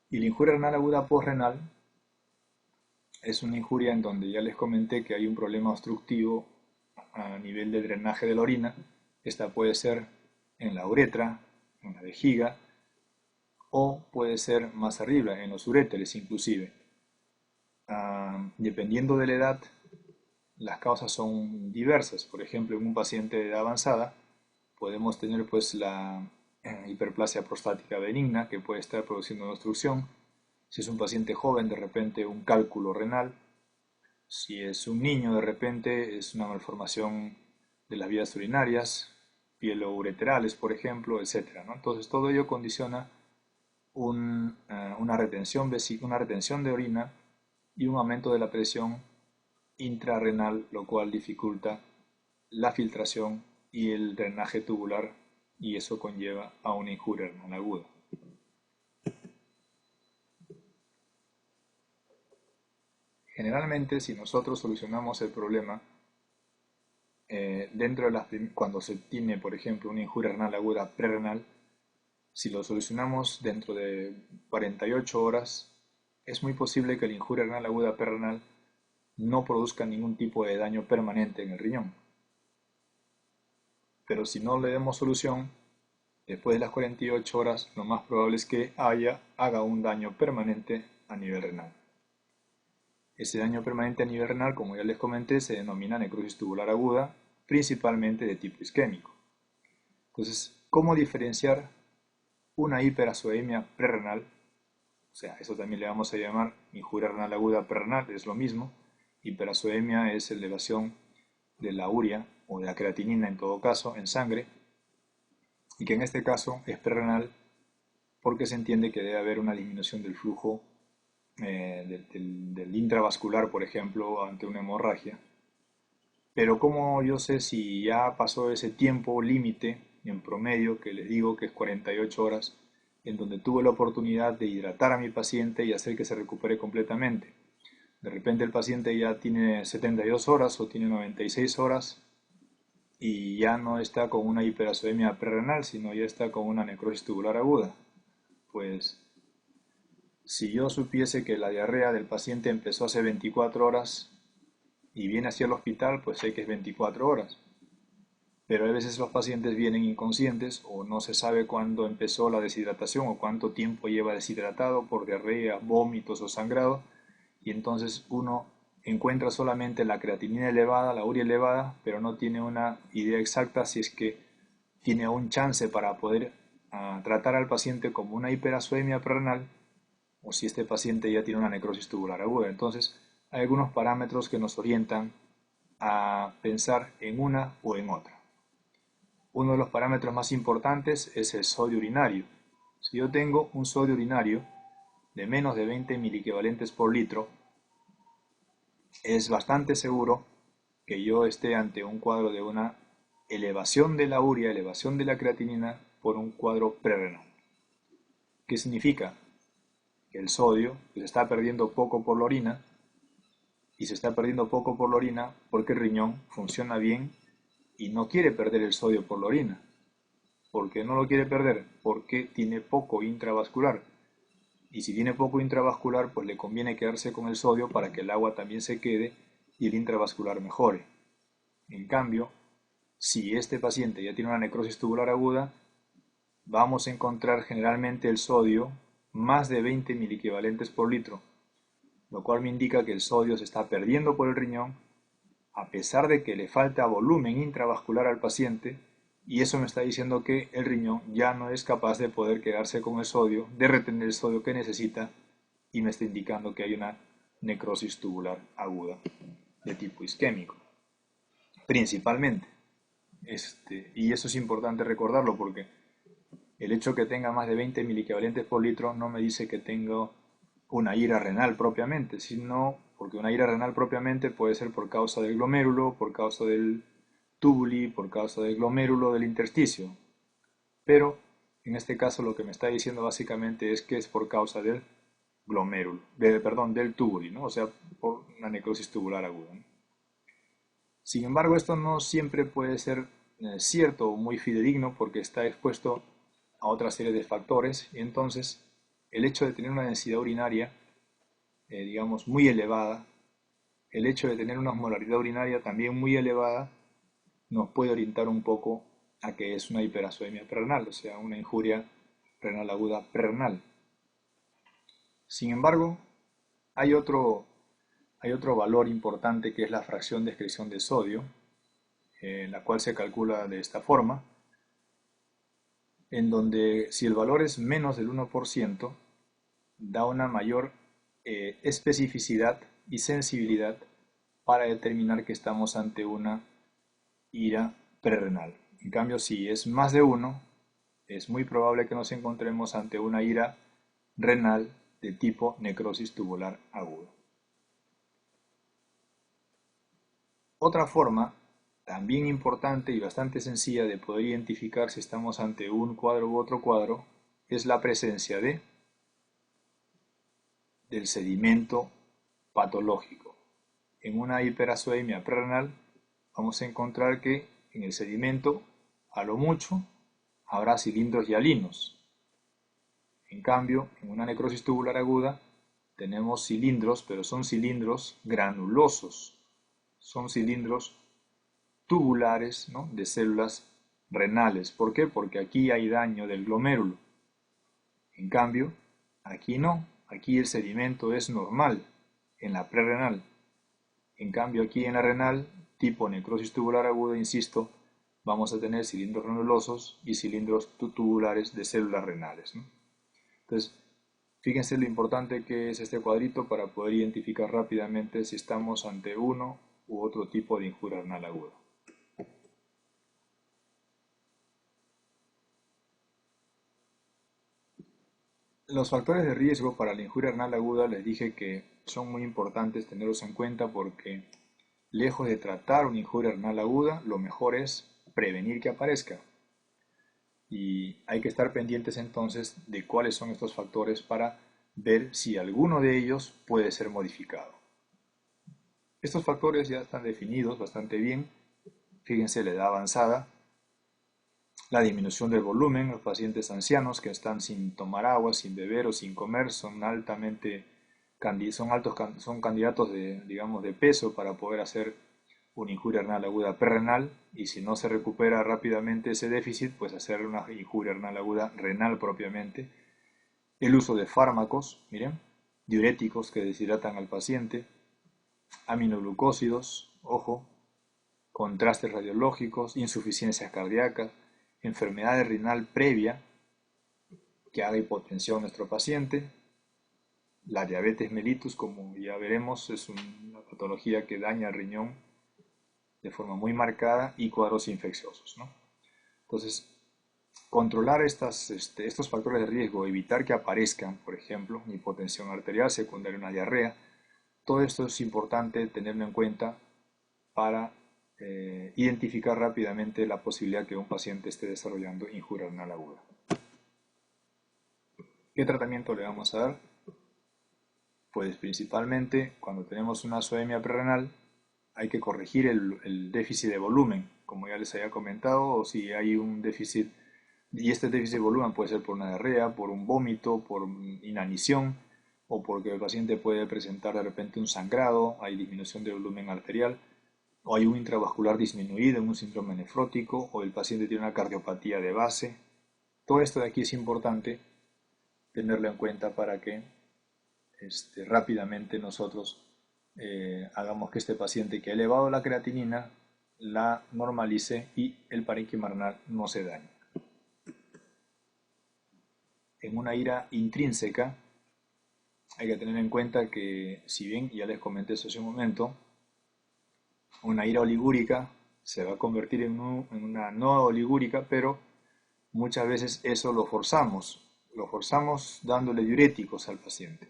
Y la injuria renal aguda postrenal es una injuria en donde ya les comenté que hay un problema obstructivo a nivel de drenaje de la orina. Esta puede ser en la uretra, en la vejiga, o puede ser más arriba, en los uréteres inclusive. Dependiendo de la edad, las causas son diversas. Por ejemplo, en un paciente de edad avanzada podemos tener pues la hiperplasia prostática benigna, que puede estar produciendo una obstrucción. Si es un paciente joven, de repente un cálculo renal. Si es un niño, de repente es una malformación de las vías urinarias, pieloureterales, por ejemplo, etc., ¿no? Entonces, todo ello condiciona una retención de orina y un aumento de la presión intrarrenal, lo cual dificulta la filtración y el drenaje tubular, y eso conlleva a una injuria renal aguda. Generalmente, si nosotros solucionamos el problema cuando se tiene, por ejemplo, una injuria renal aguda prerrenal, si lo solucionamos dentro de 48 horas, es muy posible que la injuria renal aguda prerrenal no produzca ningún tipo de daño permanente en el riñón. Pero si no le demos solución, después de las 48 horas, lo más probable es que haga un daño permanente a nivel renal. Ese daño permanente a nivel renal, como ya les comenté, se denomina necrosis tubular aguda, principalmente de tipo isquémico. Entonces, ¿cómo diferenciar una hiperazoemia prerrenal? O sea, eso también le vamos a llamar injuria renal aguda prerrenal, es lo mismo. Hiperazoemia es elevación de la urea o de la creatinina en todo caso en sangre, y que en este caso es prerrenal porque se entiende que debe haber una disminución del flujo del intravascular, por ejemplo, ante una hemorragia. Pero ¿cómo yo sé si ya pasó ese tiempo límite en promedio, que les digo que es 48 horas, en donde tuve la oportunidad de hidratar a mi paciente y hacer que se recupere completamente? De repente el paciente ya tiene 72 horas o tiene 96 horas y ya no está con una hiperazoemia prerrenal, sino ya está con una necrosis tubular aguda. Pues si yo supiese que la diarrea del paciente empezó hace 24 horas y viene hacia el hospital, pues sé que es 24 horas. Pero a veces los pacientes vienen inconscientes o no se sabe cuándo empezó la deshidratación o cuánto tiempo lleva deshidratado por diarrea, vómitos o sangrado, y entonces uno encuentra solamente la creatinina elevada, la urea elevada, pero no tiene una idea exacta si es que tiene un chance para poder tratar al paciente como una hiperazoemia prerrenal o si este paciente ya tiene una necrosis tubular aguda. Entonces, hay algunos parámetros que nos orientan a pensar en una o en otra. Uno de los parámetros más importantes es el sodio urinario. Si yo tengo un sodio urinario de menos de 20 miliequivalentes por litro, es bastante seguro que yo esté ante un cuadro de una elevación de la urea, elevación de la creatinina por un cuadro prerrenal. ¿Qué significa? Que el sodio se está perdiendo poco por la orina, y se está perdiendo poco por la orina porque el riñón funciona bien y no quiere perder el sodio por la orina. ¿Por qué no lo quiere perder? Porque tiene poco intravascular. Y si tiene poco intravascular, pues le conviene quedarse con el sodio para que el agua también se quede y el intravascular mejore. En cambio, si este paciente ya tiene una necrosis tubular aguda, vamos a encontrar generalmente el sodio más de 20 miliequivalentes por litro, lo cual me indica que el sodio se está perdiendo por el riñón a pesar de que le falta volumen intravascular al paciente, y eso me está diciendo que el riñón ya no es capaz de poder quedarse con el sodio, de retener el sodio que necesita, y me está indicando que hay una necrosis tubular aguda de tipo isquémico, principalmente. Y eso es importante recordarlo porque el hecho que tenga más de 20 miliequivalentes por litro no me dice que tengo una ira renal propiamente, sino porque una ira renal propiamente puede ser por causa del glomérulo, por causa del tubuli, por causa del glomérulo del intersticio. Pero en este caso lo que me está diciendo básicamente es que es por causa del glomérulo, perdón, del tubuli, ¿no? O sea, por una necrosis tubular aguda, ¿no? Sin embargo, esto no siempre puede ser cierto o muy fidedigno porque está expuesto a otra serie de factores, y entonces el hecho de tener una densidad urinaria, digamos, muy elevada, el hecho de tener una osmolaridad urinaria también muy elevada, nos puede orientar un poco a que es una hiperacemia prerenal, o sea, una injuria renal aguda prerenal. Sin embargo, hay otro, hay otro valor importante que es la fracción de excreción de sodio, la cual se calcula de esta forma, en donde si el valor es menos del 1%, da una mayor especificidad y sensibilidad para determinar que estamos ante una ira prerrenal. En cambio, si es más de 1, es muy probable que nos encontremos ante una ira renal de tipo necrosis tubular aguda. Otra forma, también importante y bastante sencilla de poder identificar si estamos ante un cuadro u otro cuadro, es la presencia del sedimento patológico. En una hiperazoemia prerrenal vamos a encontrar que en el sedimento, a lo mucho, habrá cilindros hialinos. En cambio, en una necrosis tubular aguda tenemos cilindros, pero son cilindros granulosos. Son cilindros tubulares, ¿no?, de células renales. ¿Por qué? Porque aquí hay daño del glomérulo. En cambio, aquí no. Aquí el sedimento es normal en la prerrenal. En cambio, aquí en la renal, tipo necrosis tubular aguda, insisto, vamos a tener cilindros granulosos y cilindros tubulares de células renales, ¿no? Entonces, fíjense lo importante que es este cuadrito para poder identificar rápidamente si estamos ante uno u otro tipo de injuria renal aguda. Los factores de riesgo para la injuria renal aguda les dije que son muy importantes tenerlos en cuenta porque lejos de tratar una injuria renal aguda, lo mejor es prevenir que aparezca. Y hay que estar pendientes entonces de cuáles son estos factores para ver si alguno de ellos puede ser modificado. Estos factores ya están definidos bastante bien. Fíjense la edad avanzada, la disminución del volumen, los pacientes ancianos que están sin tomar agua, sin beber o sin comer, son son candidatos digamos, de peso para poder hacer una injuria renal aguda prerrenal, y si no se recupera rápidamente ese déficit, pues hacer una injuria renal aguda renal propiamente. El uso de fármacos, miren, diuréticos que deshidratan al paciente, aminoglucósidos, ojo, contrastes radiológicos, insuficiencias cardíacas, enfermedad renal previa que haga hipotensión a nuestro paciente. La diabetes mellitus, como ya veremos, es una patología que daña el riñón de forma muy marcada, y cuadros infecciosos, ¿no? Entonces, controlar estos factores de riesgo, evitar que aparezcan, por ejemplo, una hipotensión arterial secundaria a una diarrea, todo esto es importante tenerlo en cuenta para identificar rápidamente la posibilidad que un paciente esté desarrollando injuria renal aguda. ¿Qué tratamiento le vamos a dar? Pues principalmente cuando tenemos una azoemia prerrenal hay que corregir el déficit de volumen, como ya les había comentado, o si hay un déficit, y este déficit de volumen puede ser por una diarrea, por un vómito, por inanición, o porque el paciente puede presentar de repente un sangrado, hay disminución de volumen arterial, o hay un intravascular disminuido en un síndrome nefrótico, o el paciente tiene una cardiopatía de base. Todo esto de aquí es importante tenerlo en cuenta para que rápidamente nosotros hagamos que este paciente que ha elevado la creatinina la normalice y el parénquima renal no se dañe. En una ira intrínseca hay que tener en cuenta que, si bien ya les comenté eso hace un momento, una ira oligúrica se va a convertir en una no oligúrica, pero muchas veces eso lo forzamos dándole diuréticos al paciente.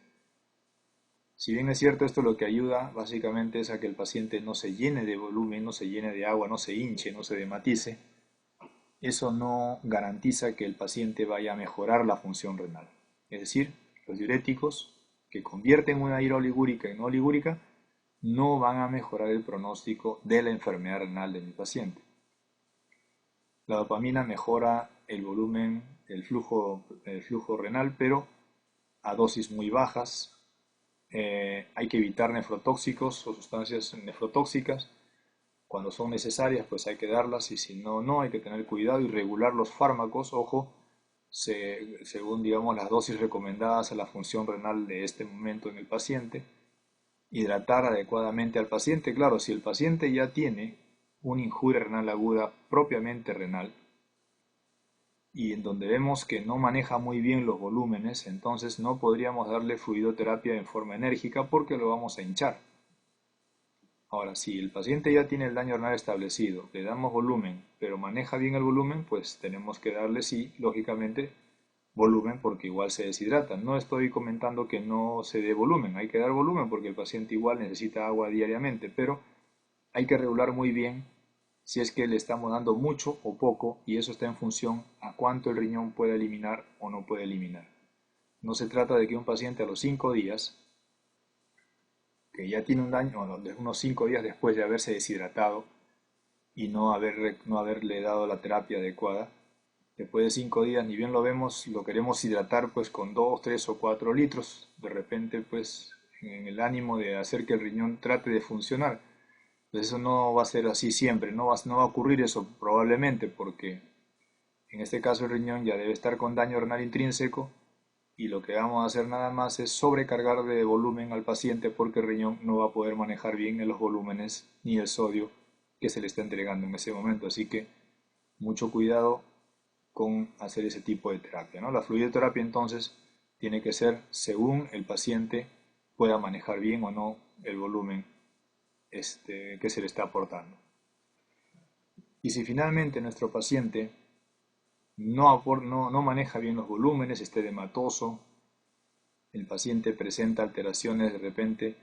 Si bien es cierto, esto lo que ayuda básicamente es a que el paciente no se llene de volumen, no se llene de agua, no se hinche, no se dematice, eso no garantiza que el paciente vaya a mejorar la función renal. Es decir, los diuréticos que convierten una ira oligúrica en no oligúrica no van a mejorar el pronóstico de la enfermedad renal de mi paciente. La dopamina mejora el volumen, el flujo renal, pero a dosis muy bajas. Hay que evitar nefrotóxicos o sustancias nefrotóxicas. Cuando son necesarias, pues hay que darlas, y si no, no, hay que tener cuidado y regular los fármacos, ojo, según digamos las dosis recomendadas a la función renal de este momento en el paciente. Hidratar adecuadamente al paciente. Claro, si el paciente ya tiene una injuria renal aguda propiamente renal, y en donde vemos que no maneja muy bien los volúmenes, entonces no podríamos darle fluidoterapia en forma enérgica porque lo vamos a hinchar. Ahora, si el paciente ya tiene el daño renal establecido, le damos volumen, pero maneja bien el volumen, pues tenemos que darle, sí, lógicamente, volumen porque igual se deshidrata. No estoy comentando que no se dé volumen, hay que dar volumen porque el paciente igual necesita agua diariamente, pero hay que regular muy bien si es que le estamos dando mucho o poco, y eso está en función a cuánto el riñón puede eliminar o no puede eliminar. No se trata de que un paciente a los 5 días, que ya tiene un daño, unos 5 días después de haberse deshidratado y no haberle dado la terapia adecuada, después de 5 días, ni bien lo vemos, lo queremos hidratar pues con 2, 3 o 4 litros, de repente pues en el ánimo de hacer que el riñón trate de funcionar. Pues eso no va a ser así siempre, no va a ocurrir eso probablemente, porque en este caso el riñón ya debe estar con daño renal intrínseco, y lo que vamos a hacer nada más es sobrecargar de volumen al paciente porque el riñón no va a poder manejar bien los volúmenes ni el sodio que se le está entregando en ese momento. Así que mucho cuidado con hacer ese tipo de terapia, ¿no? La fluidoterapia entonces tiene que ser según el paciente pueda manejar bien o no el volumen que se le está aportando. Y si finalmente nuestro paciente no maneja bien los volúmenes, está edematoso, el paciente presenta alteraciones de repente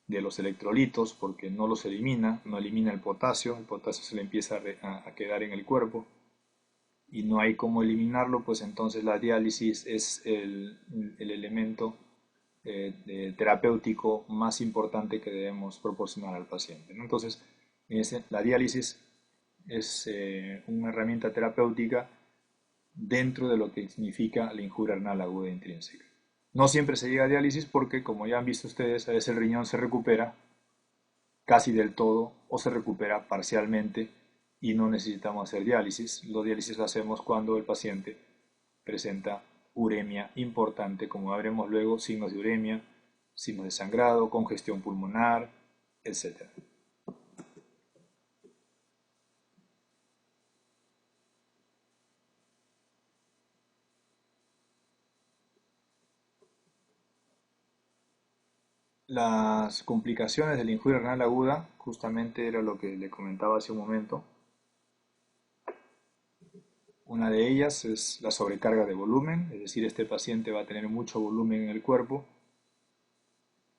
de los electrolitos porque no los elimina, no elimina el potasio se le empieza a quedar en el cuerpo y no hay cómo eliminarlo, pues entonces la diálisis es el elemento terapéutico más importante que debemos proporcionar al paciente, ¿no? Entonces, la diálisis es una herramienta terapéutica dentro de lo que significa la injuria renal aguda intrínseca. No siempre se llega a diálisis porque, como ya han visto ustedes, a veces el riñón se recupera casi del todo o se recupera parcialmente y no necesitamos hacer diálisis. La diálisis la hacemos cuando el paciente presenta uremia importante, como veremos luego, signos de uremia, signos de sangrado, congestión pulmonar, etc. Las complicaciones de la injuria renal aguda, justamente era lo que le comentaba hace un momento, Una de ellas es la sobrecarga de volumen, es decir, este paciente va a tener mucho volumen en el cuerpo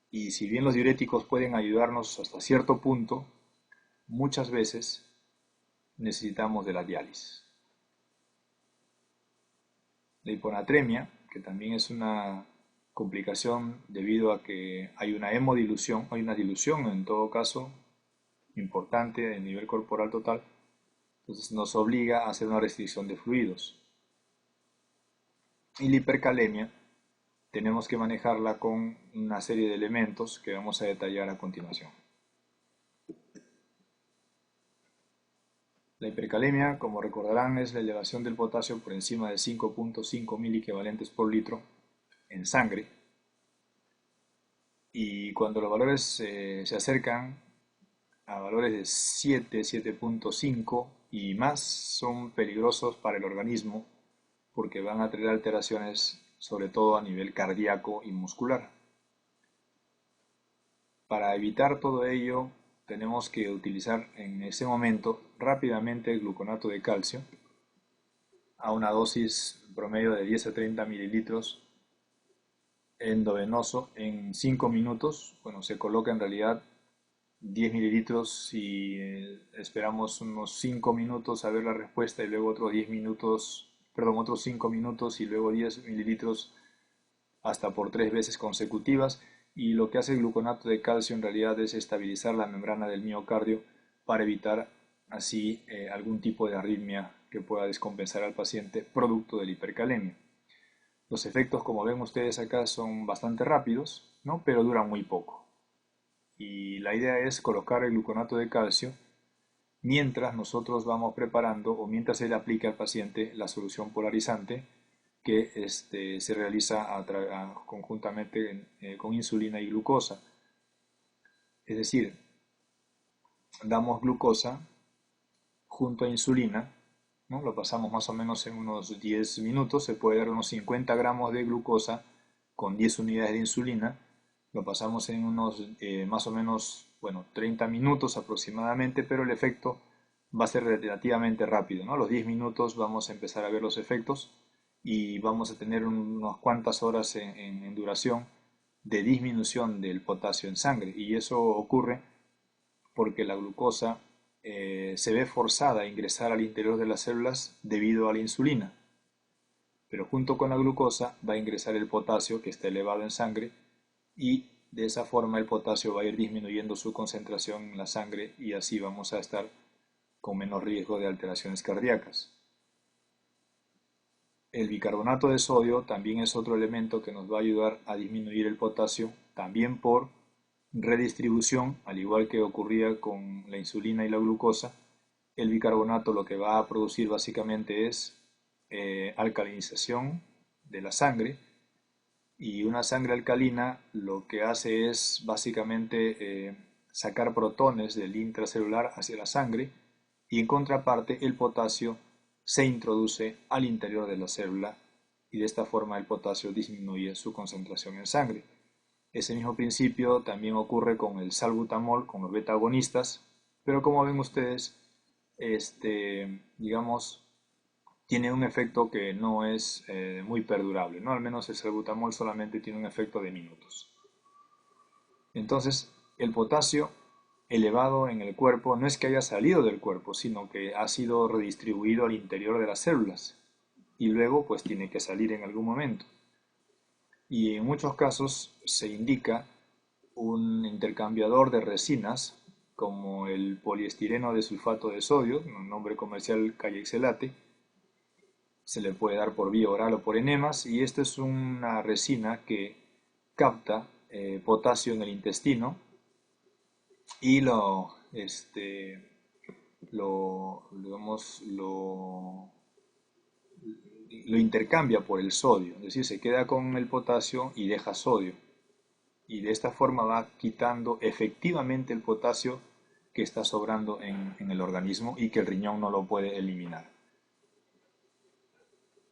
y si bien los diuréticos pueden ayudarnos hasta cierto punto, muchas veces necesitamos de la diálisis. La hiponatremia, que también es una complicación debido a que hay una hemodilución, hay una dilución en todo caso importante a nivel corporal total, entonces nos obliga a hacer una restricción de fluidos. Y la hipercalemia tenemos que manejarla con una serie de elementos que vamos a detallar a continuación. La hipercalemia, como recordarán, es la elevación del potasio por encima de 5.5 miliequivalentes por litro en sangre. Y cuando los valores se acercan a valores de 7, 7.5 y más, son peligrosos para el organismo porque van a traer alteraciones sobre todo a nivel cardíaco y muscular. Para evitar todo ello, tenemos que utilizar en ese momento rápidamente el gluconato de calcio a una dosis promedio de 10 a 30 mililitros endovenoso en 5 minutos. Bueno, se coloca en realidad 10 mililitros y esperamos unos 5 minutos a ver la respuesta y luego otros 10 minutos, perdón, otros 5 minutos y luego 10 mililitros hasta por 3 veces consecutivas. Y lo que hace el gluconato de calcio en realidad es estabilizar la membrana del miocardio para evitar así algún tipo de arritmia que pueda descompensar al paciente producto de la hipercalemia. Los efectos, como ven ustedes acá, son bastante rápidos, ¿no? Pero duran muy poco. Y la idea es colocar el gluconato de calcio mientras nosotros vamos preparando o mientras se le aplica al paciente la solución polarizante que se realiza conjuntamente con insulina y glucosa. Es decir, damos glucosa junto a insulina, ¿no? Lo pasamos más o menos en unos 10 minutos, se puede dar unos 50 gramos de glucosa con 10 unidades de insulina, lo pasamos en unos más o menos, bueno, 30 minutos aproximadamente, pero el efecto va a ser relativamente rápido, ¿no? A los 10 minutos vamos a empezar a ver los efectos y vamos a tener unas cuantas horas en duración de disminución del potasio en sangre y eso ocurre porque la glucosa se ve forzada a ingresar al interior de las células debido a la insulina. Pero junto con la glucosa va a ingresar el potasio que está elevado en sangre y de esa forma el potasio va a ir disminuyendo su concentración en la sangre y así vamos a estar con menos riesgo de alteraciones cardíacas. El bicarbonato de sodio también es otro elemento que nos va a ayudar a disminuir el potasio, también por redistribución, al igual que ocurría con la insulina y la glucosa. El bicarbonato lo que va a producir básicamente es alcalinización de la sangre y una sangre alcalina lo que hace es básicamente sacar protones del intracelular hacia la sangre y en contraparte el potasio se introduce al interior de la célula y de esta forma el potasio disminuye su concentración en sangre. Ese mismo principio también ocurre con el salbutamol, con los beta agonistas, pero como ven ustedes, digamos, tiene un efecto que no es muy perdurable, ¿no? Al menos el salbutamol solamente tiene un efecto de minutos. Entonces, el potasio elevado en el cuerpo no es que haya salido del cuerpo, sino que ha sido redistribuido al interior de las células y luego pues tiene que salir en algún momento. Y en muchos casos se indica un intercambiador de resinas como el poliestireno de sulfato de sodio, un nombre comercial Kayexelate, se le puede dar por vía oral o por enemas y esta es una resina que capta potasio en el intestino y digamos, lo intercambia por el sodio, es decir, se queda con el potasio y deja sodio. Y de esta forma va quitando efectivamente el potasio que está sobrando en el organismo y que el riñón no lo puede eliminar.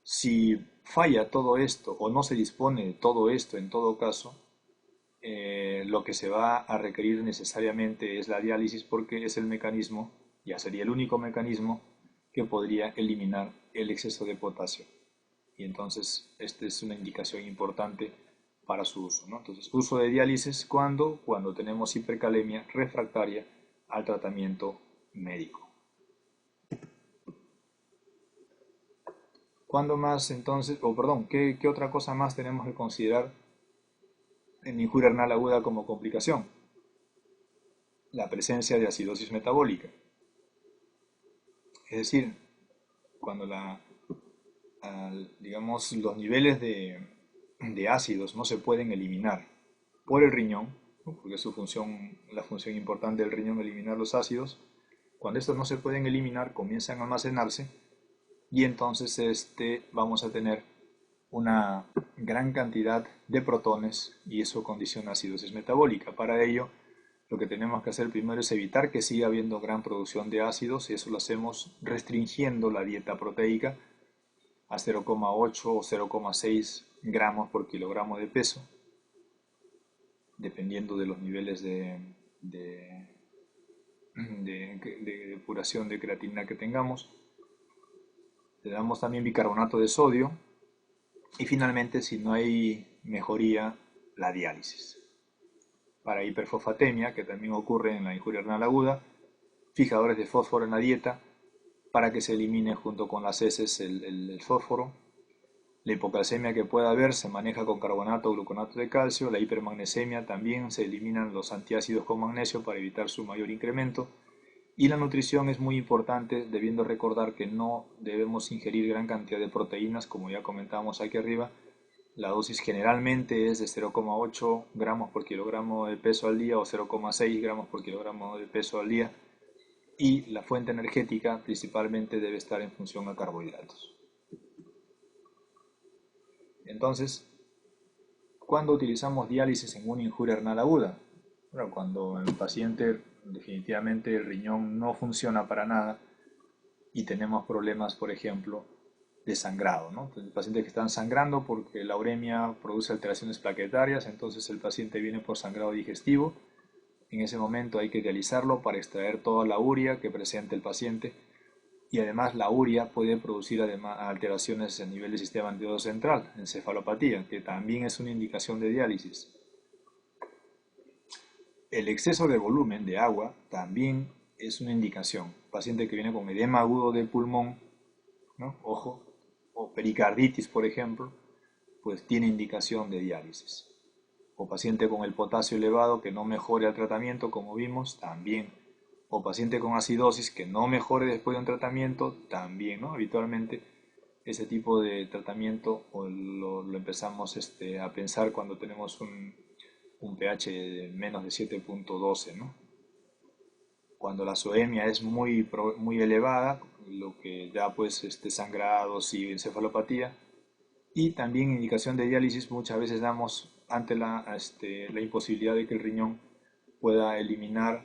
Si falla todo esto o no se dispone de todo esto en todo caso, lo que se va a requerir necesariamente es la diálisis porque es el mecanismo, ya sería el único mecanismo que podría eliminar el exceso de potasio. Y entonces esta es una indicación importante para su uso, ¿no? Entonces, uso de diálisis cuando tenemos hipercalemia refractaria al tratamiento médico. ¿Cuándo más entonces, qué otra cosa más tenemos que considerar en injuria renal aguda como complicación? La presencia de acidosis metabólica. Es decir, cuando digamos, los niveles de ácidos no se pueden eliminar por el riñón, ¿no? Porque es la función importante del riñón eliminar los ácidos. Cuando estos no se pueden eliminar, comienzan a almacenarse y entonces vamos a tener una gran cantidad de protones y eso condiciona acidosis metabólica. Para ello, lo que tenemos que hacer primero es evitar que siga habiendo gran producción de ácidos y eso lo hacemos restringiendo la dieta proteica a 0,8 o 0,6 gramos por kilogramo de peso, dependiendo de los niveles de depuración de creatinina que tengamos. Le damos también bicarbonato de sodio y finalmente, si no hay mejoría, la diálisis. Para hiperfosfatemia, que también ocurre en la injuria renal aguda, fijadores de fósforo en la dieta para que se elimine junto con las heces el fósforo. La hipocalcemia que pueda haber se maneja con carbonato o gluconato de calcio. La hipermagnesemia también se eliminan los antiácidos con magnesio para evitar su mayor incremento. Y la nutrición es muy importante, debiendo recordar que no debemos ingerir gran cantidad de proteínas, como ya comentábamos aquí arriba. La dosis generalmente es de 0,8 gramos por kilogramo de peso al día o 0,6 gramos por kilogramo de peso al día. Y la fuente energética principalmente debe estar en función a carbohidratos. Entonces, ¿cuándo utilizamos diálisis en una injuria renal aguda? Bueno, cuando el paciente definitivamente el riñón no funciona para nada y tenemos problemas, por ejemplo, de sangrado, ¿no? Entonces, pacientes que están sangrando porque la uremia produce alteraciones plaquetarias, entonces el paciente viene por sangrado digestivo. En ese momento hay que dializarlo para extraer toda la urea que presente el paciente y además la urea puede producir alteraciones a nivel del sistema nervioso central, encefalopatía, que también es una indicación de diálisis. El exceso de volumen de agua también es una indicación. Paciente que viene con edema agudo de pulmón, ¿no? Ojo, o pericarditis, por ejemplo, pues tiene indicación de diálisis. O paciente con el potasio elevado que no mejore el tratamiento, como vimos, también. O paciente con acidosis que no mejore después de un tratamiento, también, ¿no? Habitualmente ese tipo de tratamiento lo empezamos a pensar cuando tenemos un pH de menos de 7,12, ¿no? Cuando la soemia es muy elevada, lo que da pues sangrados y encefalopatía. Y también indicación de diálisis muchas veces damos ante la imposibilidad de que el riñón pueda eliminar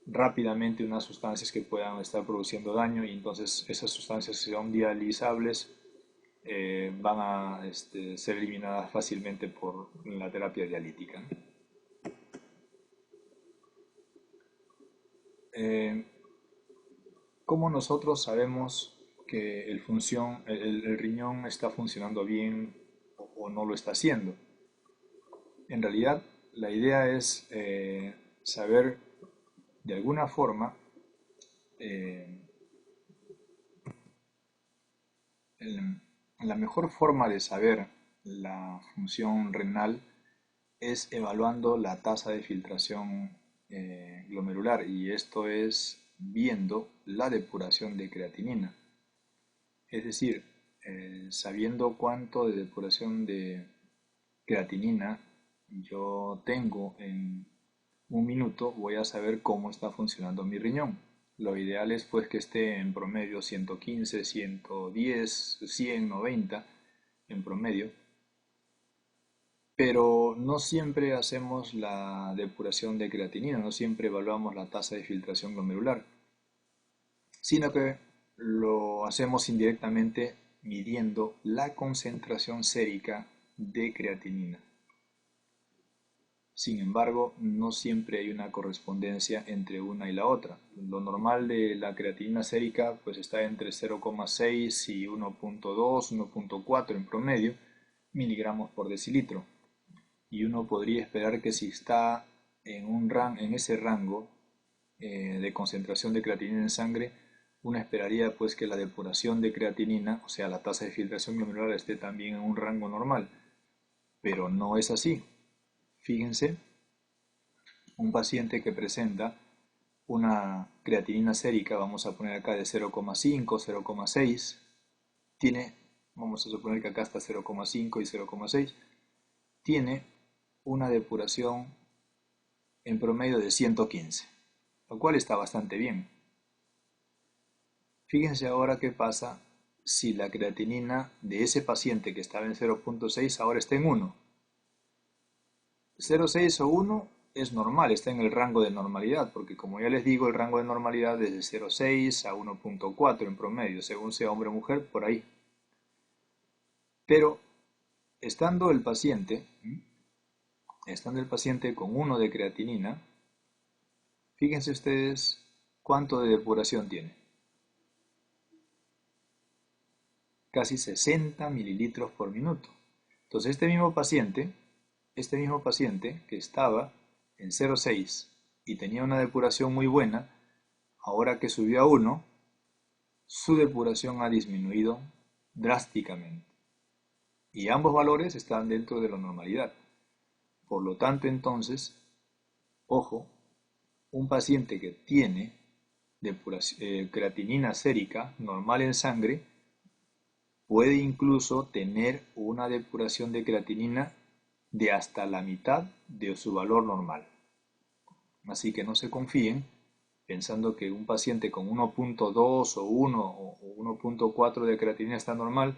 rápidamente unas sustancias que puedan estar produciendo daño y entonces esas sustancias que son dializables van a ser eliminadas fácilmente por la terapia dialítica. ¿Cómo nosotros sabemos que el riñón está funcionando bien o no lo está haciendo? En realidad, la idea es saber de alguna forma eh, la mejor forma de saber la función renal es evaluando la tasa de filtración glomerular y esto es viendo la depuración de creatinina. Es decir, sabiendo cuánto de depuración de creatinina yo tengo en un minuto, voy a saber cómo está funcionando mi riñón. Lo ideal es pues que esté en promedio 115, 110, 100, 90 en promedio. Pero no siempre hacemos la depuración de creatinina, no siempre evaluamos la tasa de filtración glomerular, sino que lo hacemos indirectamente midiendo la concentración sérica de creatinina. Sin embargo, no siempre hay una correspondencia entre una y la otra. Lo normal de la creatinina sérica pues está entre 0,6 y 1,2, 1,4 en promedio miligramos por decilitro. Y uno podría esperar que si está en ese rango de concentración de creatinina en sangre, uno esperaría pues que la depuración de creatinina, o sea, la tasa de filtración glomerular esté también en un rango normal, pero no es así. Fíjense, un paciente que presenta una creatinina sérica, vamos a poner acá de 0,5, 0,6, tiene, vamos a suponer que acá está 0,5 y 0,6, tiene una depuración en promedio de 115, lo cual está bastante bien. Fíjense ahora qué pasa si la creatinina de ese paciente que estaba en 0,6 ahora está en 1. 0,6 o 1 es normal, está en el rango de normalidad, porque como ya les digo, el rango de normalidad es de 0,6 a 1,4 en promedio, según sea hombre o mujer, por ahí. Pero estando el paciente con 1 de creatinina, fíjense ustedes cuánto de depuración tiene. Casi 60 mililitros por minuto. Entonces este mismo paciente que estaba en 0,6 y tenía una depuración muy buena, ahora que subió a 1, su depuración ha disminuido drásticamente. Y ambos valores están dentro de la normalidad. Por lo tanto, entonces, ojo, un paciente que tiene creatinina sérica normal en sangre puede incluso tener una depuración de creatinina de hasta la mitad de su valor normal. Así que no se confíen pensando que un paciente con 1,2 o 1 o 1,4 de creatinina está normal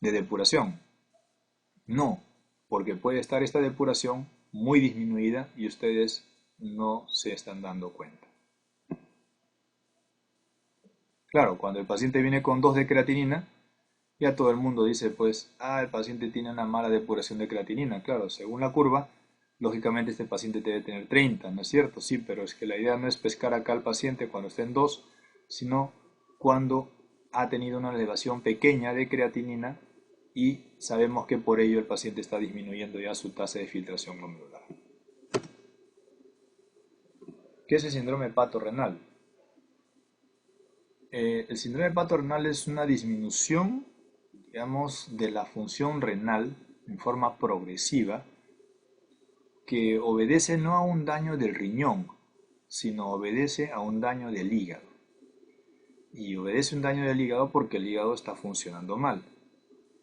de depuración. No, porque puede estar esta depuración muy disminuida y ustedes no se están dando cuenta. Claro, cuando el paciente viene con 2 de creatinina, ya todo el mundo dice, pues, el paciente tiene una mala depuración de creatinina. Claro, según la curva, lógicamente este paciente debe tener 30, ¿no es cierto? Sí, pero es que la idea no es pescar acá al paciente cuando esté en 2, sino cuando ha tenido una elevación pequeña de creatinina y sabemos que por ello el paciente está disminuyendo ya su tasa de filtración glomerular. ¿Qué es el síndrome hepatorrenal? El síndrome hepatorrenal es una disminución, digamos, de la función renal en forma progresiva que obedece no a un daño del riñón, sino obedece a un daño del hígado. Y obedece un daño del hígado porque el hígado está funcionando mal.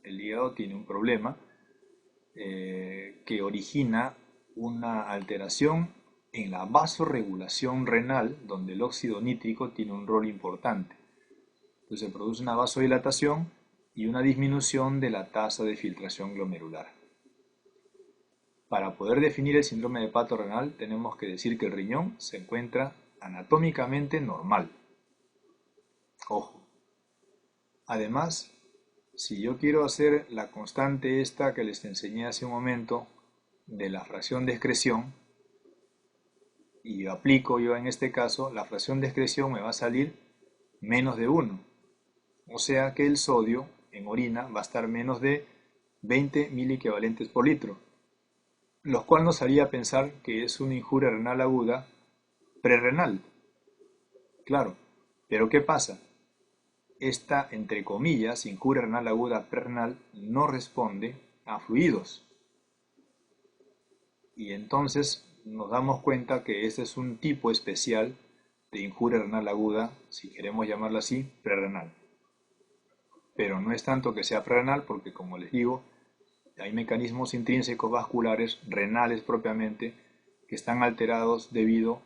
El hígado tiene un problema que origina una alteración en la vasorregulación renal, donde el óxido nítrico tiene un rol importante. Entonces se produce una vasodilatación y una disminución de la tasa de filtración glomerular. Para poder definir el síndrome hepatorrenal tenemos que decir que el riñón se encuentra anatómicamente normal. Ojo. Además, si yo quiero hacer la constante esta que les enseñé hace un momento de la fracción de excreción, y aplico yo en este caso, la fracción de excreción me va a salir menos de 1. O sea que el sodio en orina va a estar menos de 20 miliequivalentes por litro, lo cual nos haría pensar que es una injuria renal aguda prerrenal. Claro, pero ¿qué pasa? Esta, entre comillas, injuria renal aguda prerrenal no responde a fluidos. Y entonces nos damos cuenta que este es un tipo especial de injuria renal aguda, si queremos llamarla así, prerrenal. Pero no es tanto que sea prerrenal porque, como les digo, hay mecanismos intrínsecos vasculares, renales propiamente, que están alterados debido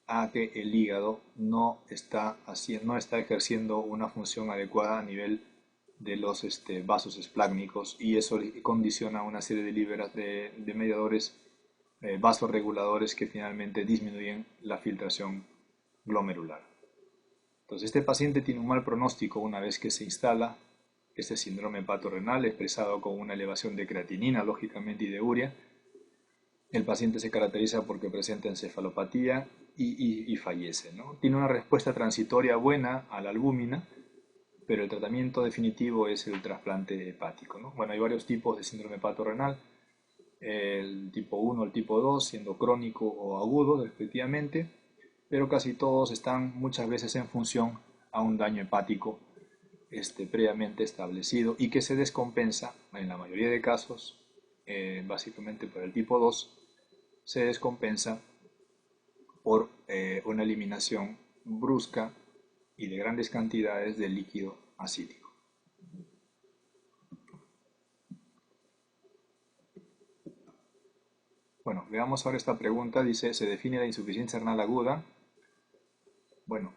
a que el hígado no está ejerciendo una función adecuada a nivel de los vasos esplácnicos y eso condiciona una serie de mediadores vasoreguladores que finalmente disminuyen la filtración glomerular. Entonces este paciente tiene un mal pronóstico una vez que se instala este síndrome hepatorrenal expresado con una elevación de creatinina, lógicamente, y de urea, El paciente se caracteriza porque presenta encefalopatía y fallece, ¿no? Tiene una respuesta transitoria buena a la albúmina, pero el tratamiento definitivo es el trasplante hepático, ¿no? Bueno, hay varios tipos de síndrome hepatorenal, el tipo 1, el tipo 2, siendo crónico o agudo respectivamente, pero casi todos están muchas veces en función a un daño hepático previamente establecido y que se descompensa en la mayoría de casos, básicamente por el tipo 2, se descompensa por una eliminación brusca y de grandes cantidades de líquido acítico. Bueno, veamos ahora esta pregunta. Dice, ¿se define la insuficiencia renal aguda? Bueno,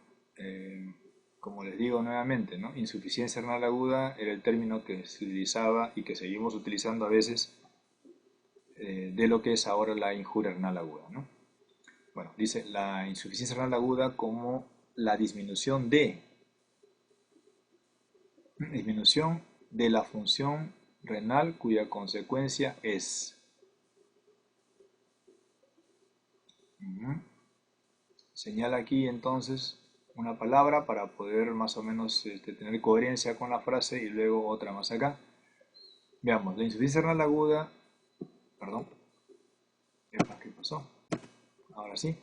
como les digo nuevamente, ¿no? Insuficiencia renal aguda era el término que se utilizaba y que seguimos utilizando a veces de lo que es ahora la injuria renal aguda, ¿no? Bueno, dice la insuficiencia renal aguda como la disminución de la función renal cuya consecuencia es. Señala aquí entonces una palabra para poder más o menos tener coherencia con la frase y luego otra más acá. Veamos, la insuficiencia renal aguda, perdón, ¿qué pasó? Ahora sí.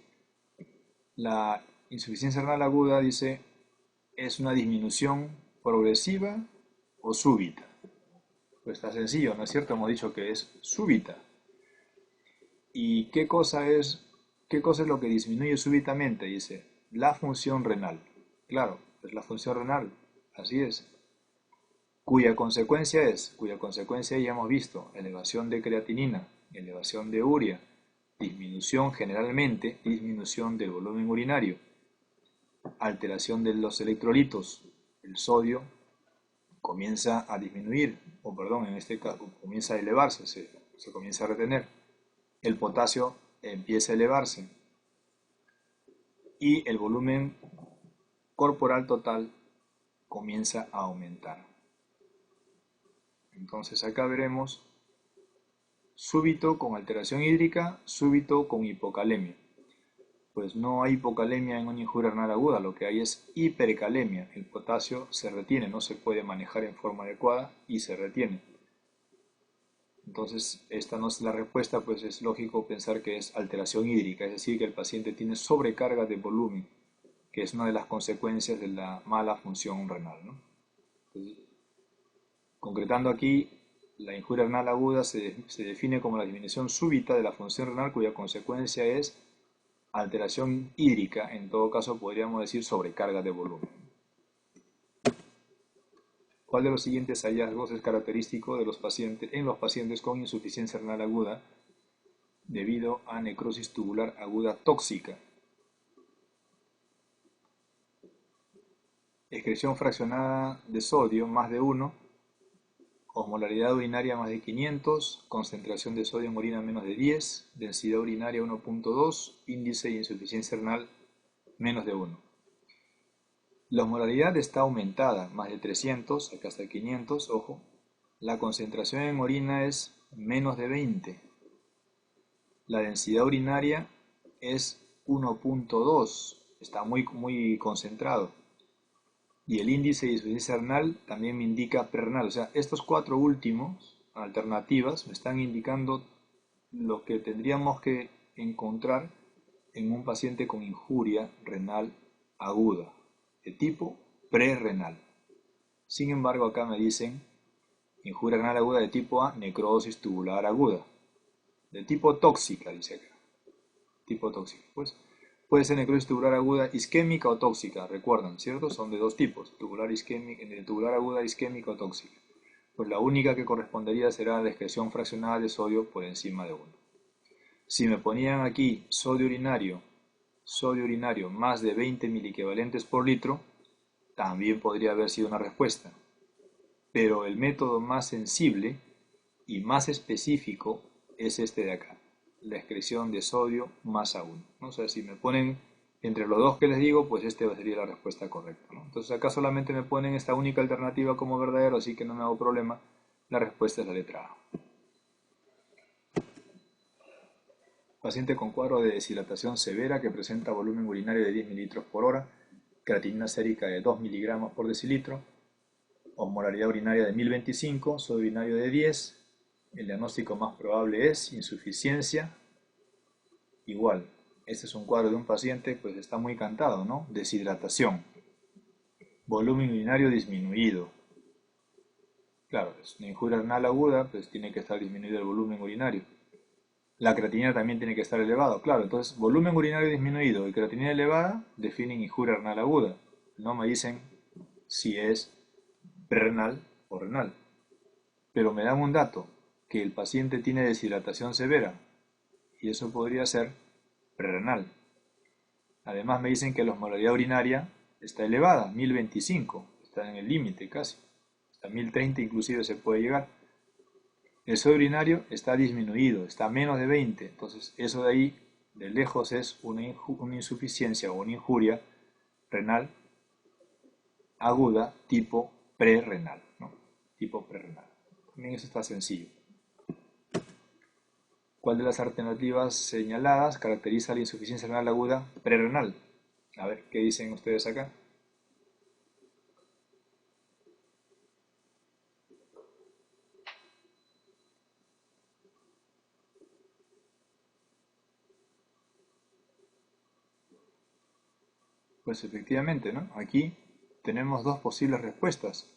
La insuficiencia renal aguda dice es una disminución progresiva o súbita. Pues está sencillo, ¿no es cierto? Hemos dicho que es súbita. ¿Y qué cosa es lo que disminuye súbitamente? Dice, la función renal. Claro, es la función renal, así es. Cuya consecuencia ya hemos visto, elevación de creatinina, elevación de urea, disminución del volumen urinario, alteración de los electrolitos, el sodio comienza a disminuir, o perdón, en este caso comienza a elevarse, se comienza a retener, el potasio empieza a elevarse y el volumen corporal total comienza a aumentar. Entonces acá veremos súbito con alteración hídrica, súbito con hipocalemia. Pues no hay hipocalemia en una injuria renal aguda, lo que hay es hipercalemia. El potasio se retiene, no se puede manejar en forma adecuada y se retiene. Entonces, esta no es la respuesta, pues es lógico pensar que es alteración hídrica, es decir, que el paciente tiene sobrecarga de volumen, que es una de las consecuencias de la mala función renal, ¿no? Entonces, concretando aquí, la injuria renal aguda se define como la disminución súbita de la función renal cuya consecuencia es alteración hídrica, en todo caso podríamos decir sobrecarga de volumen. ¿Cuál de los siguientes hallazgos es característico de en los pacientes con insuficiencia renal aguda debido a necrosis tubular aguda tóxica? Excreción fraccionada de sodio más de 1, osmolaridad urinaria más de 500, concentración de sodio en orina menos de 10, densidad urinaria 1.2, índice de insuficiencia renal menos de 1. La osmolaridad está aumentada, más de 300, acá hasta 500, ojo. La concentración en orina es menos de 20. La densidad urinaria es 1.2, está muy concentrado. Y el índice de insuficiencia renal también me indica prerenal. O sea, estos cuatro últimos alternativas me están indicando lo que tendríamos que encontrar en un paciente con injuria renal aguda, de tipo prerrenal. Sin embargo, acá me dicen injuria renal aguda de tipo A, necrosis tubular aguda. De tipo tóxica, dice acá. Tipo tóxica. Pues puede ser necrosis tubular aguda isquémica o tóxica, recuerdan, ¿cierto? Son de dos tipos, tubular aguda isquémica o tóxica. Pues la única que correspondería será la excreción fraccionada de sodio por encima de 1. Si me ponían aquí sodio urinario más de 20 miliequivalentes por litro, también podría haber sido una respuesta. Pero el método más sensible y más específico es este de acá, la excreción de sodio más aún, ¿no? O sea, si me ponen entre los dos que les digo, pues este sería la respuesta correcta, ¿no? Entonces acá solamente me ponen esta única alternativa como verdadero, así que no me hago problema, la respuesta es la letra A. Paciente con cuadro de deshidratación severa que presenta volumen urinario de 10 mililitros por hora, creatinina sérica de 2 miligramos por decilitro, osmolaridad urinaria de 1025, sodio urinario de 10. El diagnóstico más probable es insuficiencia. Igual, este es un cuadro de un paciente, pues está muy cantado, ¿no? Deshidratación. Volumen urinario disminuido. Claro, es una injuria renal aguda, pues tiene que estar disminuido el volumen urinario. La creatinina también tiene que estar elevado, claro. Entonces, volumen urinario disminuido y creatinina elevada definen injuria renal aguda. No me dicen si es prerrenal o renal. Pero me dan un dato, que el paciente tiene deshidratación severa, y eso podría ser prerrenal. Además me dicen que la osmolaridad urinaria está elevada, 1025, está en el límite casi. Hasta 1030 inclusive se puede llegar. El sodio urinario está disminuido, está a menos de 20, entonces eso de ahí, de lejos, es una insuficiencia o una injuria renal aguda tipo prerrenal, ¿no? Tipo prerrenal. También eso está sencillo. ¿Cuál de las alternativas señaladas caracteriza la insuficiencia renal aguda prerrenal? A ver, ¿qué dicen ustedes acá? Pues efectivamente, ¿no? Aquí tenemos dos posibles respuestas.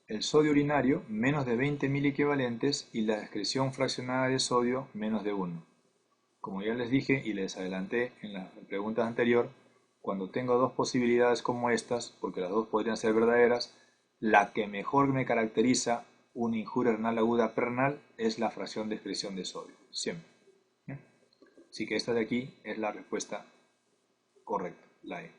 El sodio urinario menos de 20 miliequivalentes y la excreción fraccionada de sodio menos de 1. Como ya les dije y les adelanté en la pregunta anterior, cuando tengo dos posibilidades como estas, porque las dos podrían ser verdaderas, la que mejor me caracteriza una injuria renal aguda prerrenal es la fracción de excreción de sodio, siempre. Así que esta de aquí es la respuesta correcta, la E.